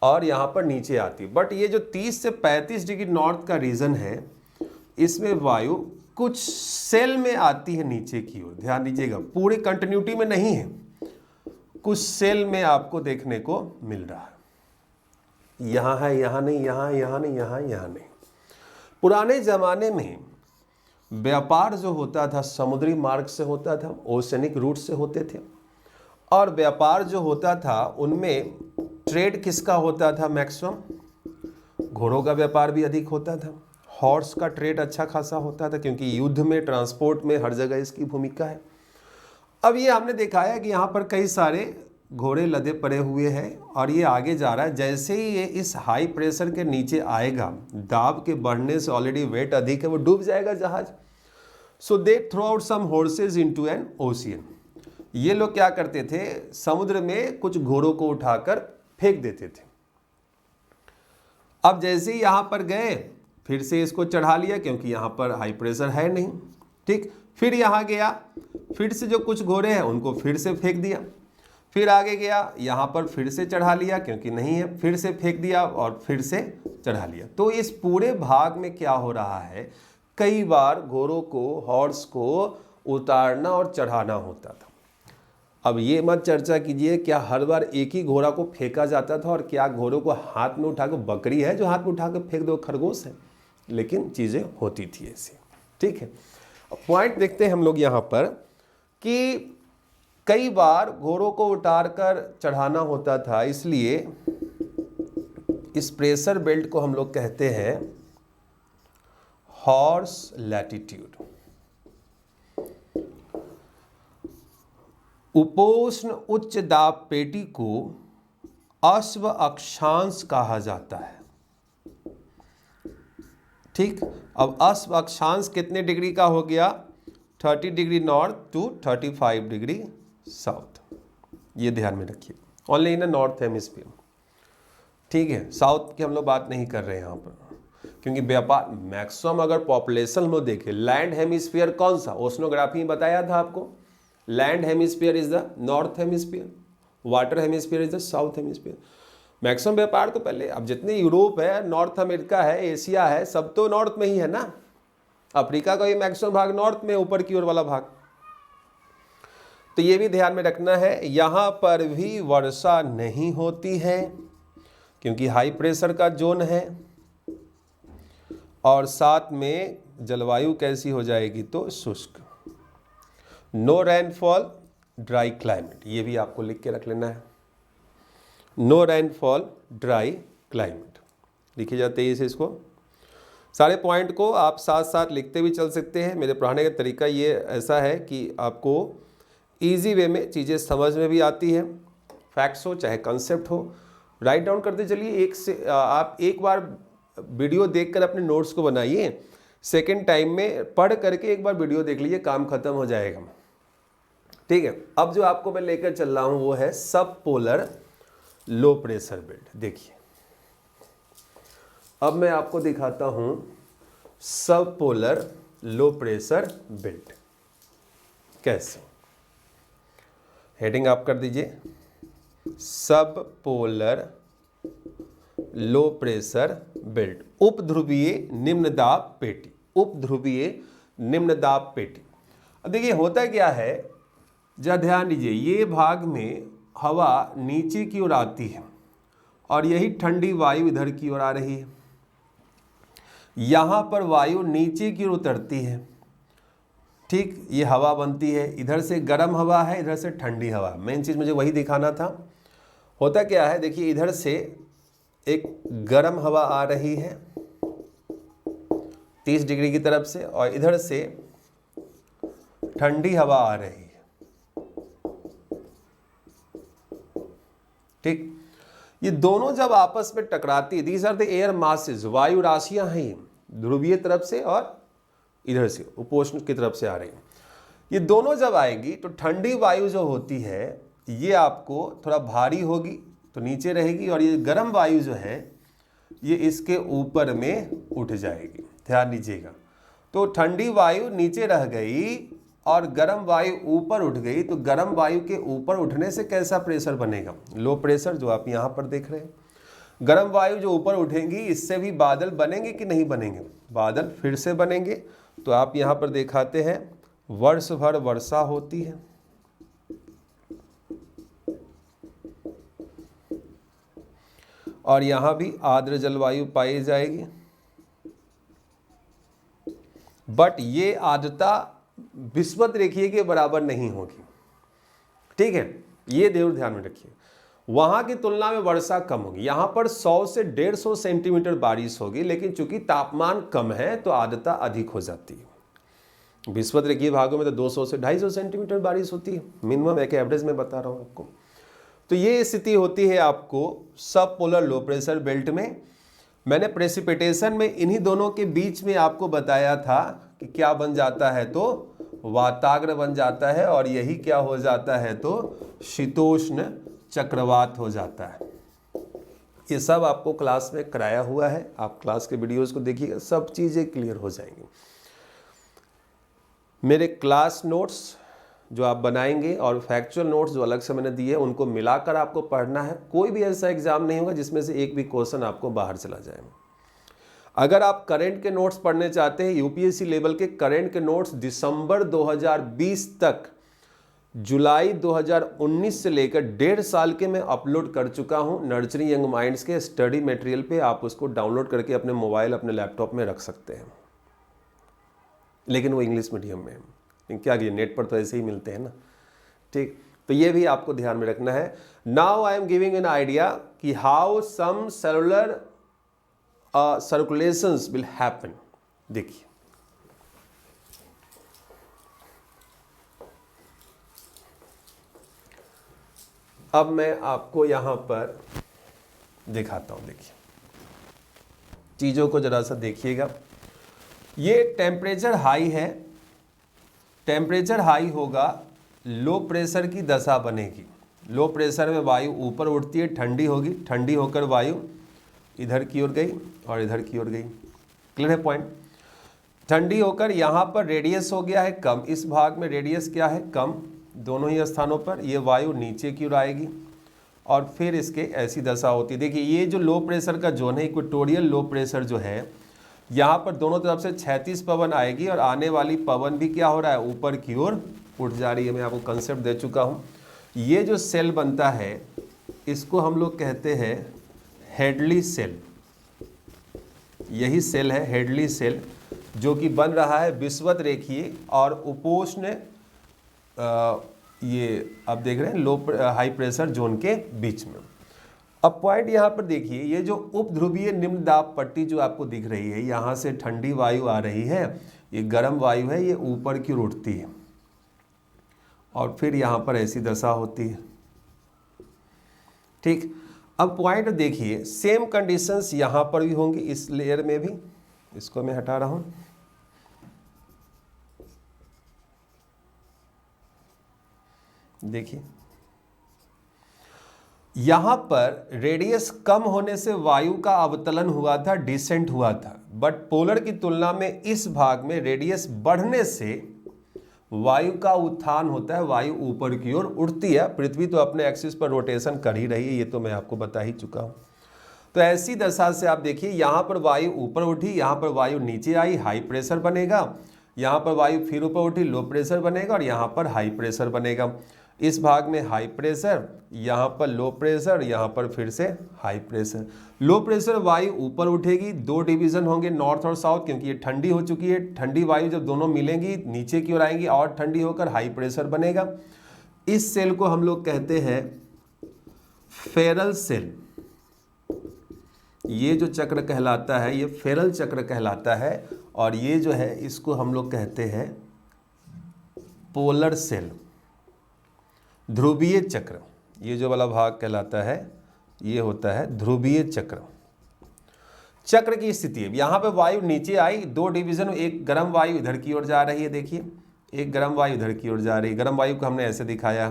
और यहाँ पर नीचे आती है। बट ये जो 30 से 35 डिग्री नॉर्थ का रीजन है, इसमें वायु कुछ सेल में आती है नीचे की ओर, ध्यान दीजिएगा, पूरी कंटिन्यूटी में नहीं है, कुछ सेल में आपको देखने को मिल रहा है। यहाँ है, यहाँ नहीं, यहाँ नहीं, यहाँ नहीं। पुराने जमाने में व्यापार जो होता था समुद्री मार्ग से होता था, ओशनिक रूट से होते थे, और व्यापार जो होता था उनमें ट्रेड किसका होता था, मैक्सिमम घोड़ों का व्यापार भी अधिक होता था, हॉर्स का ट्रेड अच्छा खासा होता था, क्योंकि युद्ध में, ट्रांसपोर्ट में, हर जगह इसकी भूमिका है। अब ये हमने दिखाया कि यहाँ पर कई सारे घोड़े लदे पड़े हुए हैं, और ये आगे जा रहा है। जैसे ही ये इस हाई प्रेशर के नीचे आएगा, दाब के बढ़ने से ऑलरेडी वेट अधिक है, वो डूब जाएगा जहाज। So they throw out some horses into an ocean. ये लोग क्या करते थे, समुद्र में कुछ घोड़ों को उठाकर फेंक देते थे। अब जैसे ही यहाँ पर गए, फिर से इसको चढ़ा लिया, क्योंकि यहाँ पर हाई प्रेशर है नहीं, ठीक। फिर यहाँ गया, फिर से जो कुछ घोड़े हैं उनको फिर से फेंक दिया, फिर आगे गया, यहाँ पर फिर से चढ़ा लिया, क्योंकि नहीं है, फिर से फेंक दिया और फिर से चढ़ा लिया। तो इस पूरे भाग में क्या हो रहा है, कई बार घोड़ों को, हॉर्स को उतारना और चढ़ाना होता था। अब ये मत चर्चा कीजिए क्या हर बार एक ही घोड़ा को फेंका जाता था, और क्या घोड़ों को हाथ में उठा के, बकरी है जो हाथ में उठा के फेंक दो, खरगोश है, लेकिन चीज़ें होती थी ऐसी, ठीक है। पॉइंट देखते हैं हम लोग यहाँ पर कि कई बार घोड़ों को उतार कर चढ़ाना होता था, इसलिए इस प्रेशर बेल्ट को हम लोग कहते हैं हॉर्स लैटिट्यूड। उपोष्ण उच्च दाब पेटी को अश्व अक्षांश कहा जाता है, ठीक। अब अश्व अक्षांश कितने डिग्री का हो गया, 30 degree north to 35 degree south, ये ध्यान में रखिए, ओनली इन नॉर्थ हेमिस्फीयर, ठीक है। साउथ की हम लोग बात नहीं कर रहे हैं यहाँ पर, क्योंकि व्यापार मैक्सिमम अगर पॉपुलेशन में देखें, लैंड हेमिस्फीयर कौन सा, ओशनोग्राफी में बताया था आपको, land hemisphere is the north hemisphere, water hemisphere is the south hemisphere. Maximum व्यापार तो पहले, अब जितने यूरोप है, नॉर्थ अमेरिका है, एशिया है, सब तो नॉर्थ में ही है ना, अफ्रीका का भी मैक्सिमम भाग नॉर्थ में, ऊपर की ओर वाला भाग। तो ये भी ध्यान में रखना है, यहाँ पर भी वर्षा नहीं होती है क्योंकि हाई प्रेशर का जोन है, और साथ में जलवायु कैसी हो जाएगी तो शुष्क। नो रेनफॉल, ड्राई क्लाइमेट, ये भी आपको लिख के रख लेना है। नो रेनफॉल, ड्राई क्लाइमेट लिखे जाते हैं इसे। इसको सारे पॉइंट को आप साथ साथ लिखते भी चल सकते हैं। मेरे पढ़ाने का तरीका ये ऐसा है कि आपको इजी वे में चीज़ें समझ में भी आती है, फैक्ट्स हो चाहे कंसेप्ट हो, राइट डाउन करते चलिए। आप एक बार वीडियो देखकर अपने नोट्स को बनाइए, सेकेंड टाइम में पढ़ करके एक बार वीडियो देख लीजिए, काम खत्म हो जाएगा। ठीक है, अब जो आपको मैं लेकर चल रहा हूं वो है सब पोलर लो प्रेशर बेल्ट। देखिए अब मैं आपको दिखाता हूं सब पोलर लो प्रेशर बेल्ट कैसे। हेडिंग आप कर दीजिए, सब पोलर लो प्रेशर बेल्ट, उपध्रुवीय निम्न दाब पेटी, उपध्रुवीय निम्न दाब पेटी। अब देखिए होता क्या है, जरा ध्यान दीजिए, ये भाग में हवा नीचे की ओर आती है और यही ठंडी वायु इधर की ओर आ रही है। यहाँ पर वायु नीचे की ओर उतरती है, ठीक, ये हवा बनती है, इधर से गर्म हवा है, इधर से ठंडी हवा। मेन चीज़ मुझे वही दिखाना था। होता क्या है, देखिए इधर से एक गर्म हवा आ रही है 30 डिग्री की तरफ से, और इधर से ठंडी हवा आ रही है। ठीक, ये दोनों जब आपस में टकराती है, these are the air masses, वायु राशियां हैं ध्रुवीय तरफ से और इधर से उपोष्ण की तरफ से आ रही है। ये दोनों जब आएगी तो ठंडी वायु जो होती है ये आपको थोड़ा भारी होगी तो नीचे रहेगी, और ये गर्म वायु जो है ये इसके ऊपर में उठ जाएगी। ध्यान दीजिएगा, तो ठंडी वायु नीचे रह गई और गर्म वायु ऊपर उठ गई, तो गर्म वायु के ऊपर उठने से कैसा प्रेशर बनेगा, लो प्रेशर, जो आप यहाँ पर देख रहे हैं। गर्म वायु जो ऊपर उठेंगी इससे भी बादल बनेंगे कि नहीं बनेंगे, बादल फिर से बनेंगे। तो आप यहाँ पर दिखाते हैं वर्ष भर वर्षा होती है, और यहाँ भी आर्द्र जलवायु पाई जाएगी, बट ये आर्द्रता विषुवत रेखीय के बराबर नहीं होगी। ठीक है, ये जरूर ध्यान में रखिए। वहाँ की तुलना में वर्षा कम होगी, यहाँ पर 100 से 150 सेंटीमीटर बारिश होगी, लेकिन चूंकि तापमान कम है तो आर्द्रता अधिक हो जाती है। विषुवत रेखीय भागों में तो 200 से 250 सेंटीमीटर बारिश होती है, मिनिमम एक एवरेज में बता रहा हूँ आपको। तो ये स्थिति होती है आपको सब पोलर लो प्रेशर बेल्ट में। मैंने प्रेसिपिटेशन में इन्हीं दोनों के बीच में आपको बताया था कि क्या बन जाता है, तो वाताग्र बन जाता है, और यही क्या हो जाता है तो शीतोष्ण चक्रवात हो जाता है। ये सब आपको क्लास में कराया हुआ है, आप क्लास के वीडियोस को देखिएगा, सब चीज़ें क्लियर हो जाएंगी। मेरे क्लास नोट्स जो आप बनाएंगे और फैक्चुअल नोट्स जो अलग से मैंने दिए हैं उनको मिलाकर आपको पढ़ना है। कोई भी ऐसा एग्जाम नहीं होगा जिसमें से एक भी क्वेश्चन आपको बाहर चला जाए। अगर आप करंट के नोट्स पढ़ने चाहते हैं, यूपीएससी लेवल के करंट के नोट्स दिसंबर 2020 तक जुलाई 2019 से लेकर 1.5 साल के मैं अपलोड कर चुका हूं नर्चरिंग यंग माइंड्स के स्टडी मटेरियल पे। आप उसको डाउनलोड करके अपने मोबाइल, अपने लैपटॉप में रख सकते हैं, लेकिन वो इंग्लिश मीडियम में है। क्या करिए, नेट पर तो ऐसे ही मिलते हैं ना। ठीक, तो ये भी आपको ध्यान में रखना है। Now I am giving an idea कि how some cellular circulations will happen. देखिए अब मैं आपको यहां पर दिखाता हूं। देखिए चीजों को जरा सा देखिएगा। ये टेम्परेचर हाई है, टेम्परेचर हाई होगा, लो प्रेशर की दशा बनेगी। लो प्रेशर में वायु ऊपर उठती है, ठंडी होगी, ठंडी होकर वायु इधर की ओर गई और इधर की ओर गई। क्लियर है पॉइंट? ठंडी होकर यहाँ पर रेडियस हो गया है कम, इस भाग में रेडियस क्या है कम, दोनों ही स्थानों पर ये वायु नीचे की ओर आएगी और फिर इसके ऐसी दशा होती है। देखिए ये जो लो प्रेशर का जोन है, इक्वेटोरियल लो प्रेशर जो है, यहाँ पर दोनों तरफ से 36 पवन आएगी और आने वाली पवन भी क्या हो रहा है, ऊपर की ओर उठ जा रही है। मैं आपको कंसेप्ट दे चुका हूँ। ये जो सेल बनता है इसको हम लोग कहते हैं हेडली सेल। यही सेल है हेडली सेल, जो कि बन रहा है विषुवत रेखीय और उपोष्ण ये आप देख रहे हैं लो हाई प्रेशर जोन के बीच में। अब पॉइंट यहाँ पर देखिए, ये जो उपध्रुवीय निम्न दाब पट्टी जो आपको दिख रही है, यहाँ से ठंडी वायु आ रही है, ये गर्म वायु है, ये ऊपर की ओर उठती है और फिर यहाँ पर ऐसी दशा होती है। ठीक, अब पॉइंट देखिए, सेम कंडीशंस यहाँ पर भी होंगी, इस लेयर में भी। इसको मैं हटा रहा हूँ। देखिए यहां पर रेडियस कम होने से वायु का अवतलन हुआ था, डिसेंट हुआ था, बट पोलर की तुलना में इस भाग में रेडियस बढ़ने से वायु का उत्थान होता है, वायु ऊपर की ओर उठती है। पृथ्वी तो अपने एक्सिस पर रोटेशन कर ही रही है, ये तो मैं आपको बता ही चुका हूं। तो ऐसी दशा से आप देखिए, यहां पर वायु ऊपर उठी, यहां पर वायु नीचे आई, हाई प्रेशर बनेगा, यहां पर वायु फिर ऊपर उठी, लो प्रेशर बनेगा, और यहां पर हाई प्रेशर बनेगा। इस भाग में हाई प्रेशर, यहाँ पर लो प्रेशर, यहाँ पर फिर से हाई प्रेशर। लो प्रेशर वायु ऊपर उठेगी, दो डिवीजन होंगे नॉर्थ और साउथ, क्योंकि ये ठंडी हो चुकी है। ठंडी वायु जब दोनों मिलेंगी नीचे की ओर आएंगी और ठंडी होकर हाई प्रेशर बनेगा। इस सेल को हम लोग कहते हैं फेरल सेल। ये जो चक्र कहलाता है ये फेरल चक्र कहलाता है, और ये जो है इसको हम लोग कहते हैं पोलर सेल, ध्रुवीय चक्र। ये जो वाला भाग कहलाता है ये होता है ध्रुवीय चक्र। चक्र की स्थिति है, यहाँ पे वायु नीचे आई, दो डिवीजन, एक गर्म वायु इधर की ओर जा रही है, देखिए एक गर्म वायु इधर की ओर जा रही है। गर्म वायु को हमने ऐसे दिखाया,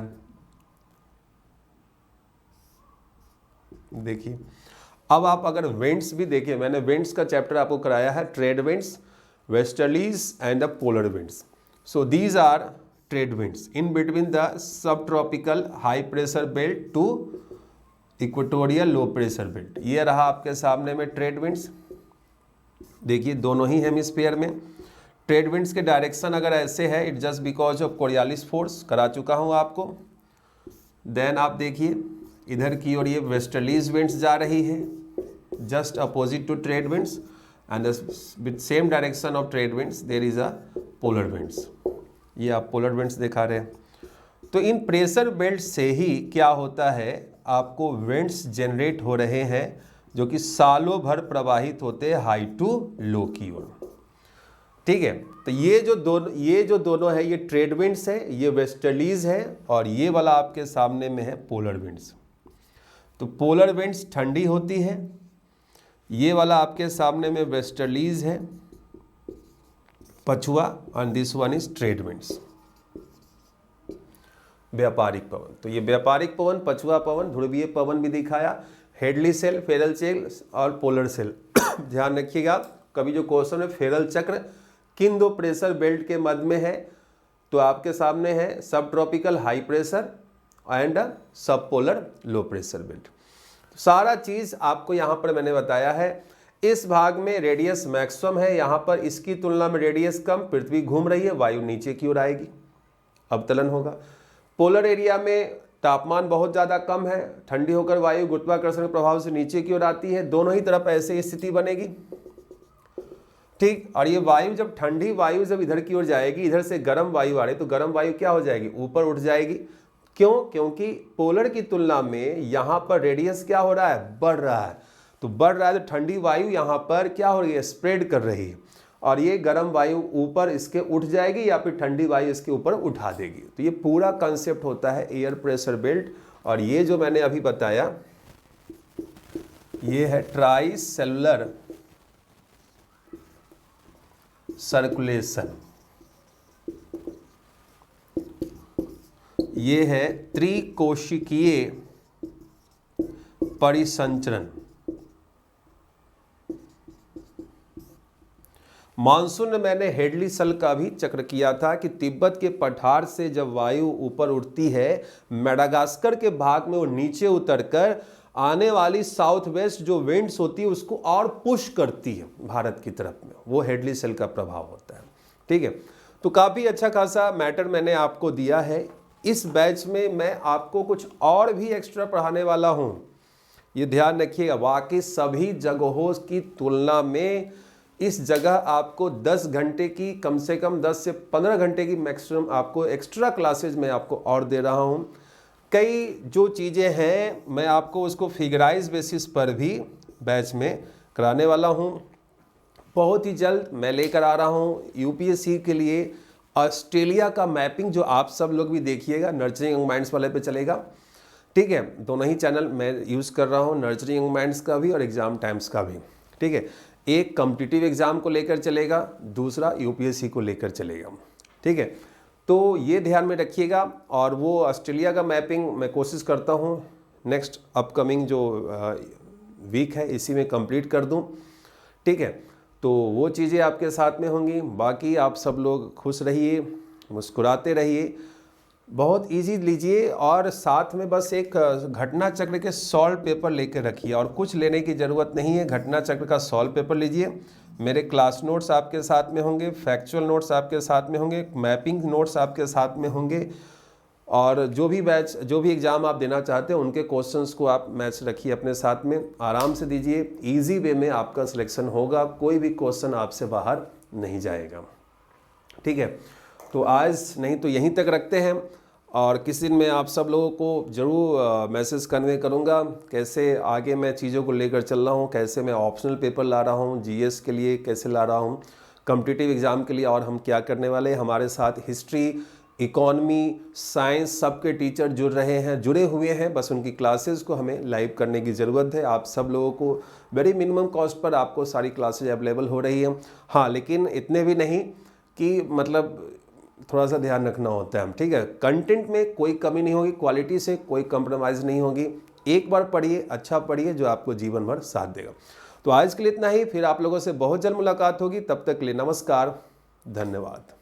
देखिए। अब आप अगर विंड्स भी देखिए, मैंने विंड्स का चैप्टर आपको कराया है, trade winds, westerlies and the polar winds. So these are trade winds in between the subtropical high pressure belt to equatorial low pressure belt। ये रहा आपके सामने में ट्रेड विंड्स, देखिए दोनों ही हेमिस्फीयर में। ट्रेड विंड्स के डायरेक्शन अगर ऐसे है, it just because of Coriolis force, करा चुका हूँ आपको। देन आप देखिए इधर की ओर ये वेस्टर्लीज विंड्स जा रही है, just opposite to trade winds, and with same direction of trade winds there is a polar winds. ये आप पोलर विंड्स दिखा रहे हैं। तो इन प्रेशर बेल्ट से ही क्या होता है, आपको विंड्स जनरेट हो रहे हैं जो कि सालों भर प्रवाहित होते हैं हाई टू लो की ओर। ठीक है, तो ये जो दोनों है, ये ट्रेड विंड्स है, ये वेस्टर्लीज है, और ये वाला आपके सामने में है पोलर विंड्स। तो पोलर विंड्स ठंडी होती है, ये वाला आपके सामने में वेस्टर्लीज है, पछुआ, and this one is trade winds, व्यापारिक पवन। तो ये व्यापारिक पवन, पछुआ पवन, ध्रुवीय पवन भी दिखाया, हेडली सेल, फेरल सेल और पोलर सेल। ध्यान रखिएगा, कभी जो क्वेश्चन है फेरल चक्र किन दो प्रेशर बेल्ट के मध्य में है, तो आपके सामने है सब ट्रॉपिकल हाई प्रेशर एंड सब पोलर लो प्रेशर बेल्ट। सारा चीज आपको यहाँ पर मैंने बताया है। इस भाग में रेडियस मैक्सिमम है, यहाँ पर इसकी तुलना में रेडियस कम, पृथ्वी घूम रही है, वायु नीचे की ओर आएगी, अवतलन होगा। पोलर एरिया में तापमान बहुत ज़्यादा कम है, ठंडी होकर वायु गुरुत्वाकर्षण के प्रभाव से नीचे की ओर आती है, दोनों ही तरफ ऐसे स्थिति बनेगी। ठीक, और ये वायु जब ठंडी वायु जब इधर की ओर जाएगी, इधर से गर्म वायु आ रही, तो गर्म वायु क्या हो जाएगी, ऊपर उठ जाएगी। क्यों? क्योंकि पोलर की तुलना में यहाँ पर रेडियस क्या हो रहा है, बढ़ रहा है। तो बढ़ रहा है तो ठंडी वायु यहाँ पर क्या हो रही है, स्प्रेड कर रही है, और ये गर्म वायु ऊपर इसके उठ जाएगी या फिर ठंडी वायु इसके ऊपर उठा देगी। तो ये पूरा कंसेप्ट होता है एयर प्रेशर बेल्ट। और ये जो मैंने अभी बताया ये है ट्राई सेलुलर सर्कुलेशन, ये है त्रिकोशिकीय परिसंचरण। मानसून में मैंने हेडली सेल का भी चक्र किया था कि तिब्बत के पठार से जब वायु ऊपर उठती है, मेडागास्कर के भाग में वो नीचे उतरकर आने वाली साउथ वेस्ट जो विंड्स होती है उसको और पुश करती है भारत की तरफ में, वो हेडली सेल का प्रभाव होता है। ठीक है, तो काफ़ी अच्छा खासा मैटर मैंने आपको दिया है। इस बैच में मैं आपको कुछ और भी एक्स्ट्रा पढ़ाने वाला हूँ, ये ध्यान रखिएगा। बाकी सभी जगहों की तुलना में इस जगह आपको 10 घंटे की, कम से कम 10 से 15 घंटे की मैक्सिमम आपको एक्स्ट्रा क्लासेज मैं आपको और दे रहा हूँ। कई जो चीज़ें हैं मैं आपको उसको फिगराइज बेसिस पर भी बैच में कराने वाला हूँ। बहुत ही जल्द मैं लेकर आ रहा हूँ यूपीएससी के लिए ऑस्ट्रेलिया का मैपिंग, जो आप सब लोग भी देखिएगा, नर्चरिंग यंग माइंड्स वाले पे चलेगा। ठीक है, दोनों ही चैनल मैं यूज़ कर रहा हूँ, नर्चरिंग यंग माइंड्स का भी और एग्ज़ाम टाइम्स का भी। ठीक है, एक कॉम्पिटिटिव एग्ज़ाम को लेकर चलेगा, दूसरा यूपीएससी को लेकर चलेगा। ठीक है, तो ये ध्यान में रखिएगा। और वो ऑस्ट्रेलिया का मैपिंग मैं कोशिश करता हूँ नेक्स्ट अपकमिंग जो वीक है इसी में कंप्लीट कर दूँ। ठीक है, तो वो चीज़ें आपके साथ में होंगी। बाकी आप सब लोग खुश रहिए, मुस्कुराते रहिए, बहुत इजी लीजिए, और साथ में बस एक घटना चक्र के सॉल्व पेपर लेकर रखिए, और कुछ लेने की ज़रूरत नहीं है। घटना चक्र का सॉल्व पेपर लीजिए, मेरे क्लास नोट्स आपके साथ में होंगे, फैक्चुअल नोट्स आपके साथ में होंगे, मैपिंग नोट्स आपके साथ में होंगे, और जो भी बैच जो भी एग्ज़ाम आप देना चाहते हैं उनके क्वेश्चंस को आप मैच रखिए अपने साथ में, आराम से दीजिए। इजी वे में आपका सिलेक्शन होगा, कोई भी क्वेश्चन आपसे बाहर नहीं जाएगा। ठीक है, तो आज नहीं तो यहीं तक रखते हैं, और किसी दिन मैं आप सब लोगों को ज़रूर मैसेज कन्वे करूँगा कैसे आगे मैं चीज़ों को लेकर चल रहा हूँ, कैसे मैं ऑप्शनल पेपर ला रहा हूँ, जीएस के लिए कैसे ला रहा हूँ, कॉम्पिटिटिव एग्ज़ाम के लिए और हम क्या करने वाले हैं। हमारे साथ हिस्ट्री, इकोनॉमी, साइंस सबके टीचर जुड़े हुए हैं, बस उनकी क्लासेस को हमें लाइव करने की ज़रूरत है। आप सब लोगों को वेरी मिनिमम कॉस्ट पर आपको सारी क्लासेज अवेलेबल हो रही हैं। हाँ, लेकिन इतने भी नहीं कि मतलब थोड़ा सा ध्यान रखना होता है। ठीक है, कंटेंट में कोई कमी नहीं होगी, क्वालिटी से कोई कंप्रोमाइज़ नहीं होगी। एक बार पढ़िए, अच्छा पढ़िए, जो आपको जीवन भर साथ देगा। तो आज के लिए इतना ही, फिर आप लोगों से बहुत जल्द मुलाकात होगी। तब तक के लिए नमस्कार, धन्यवाद।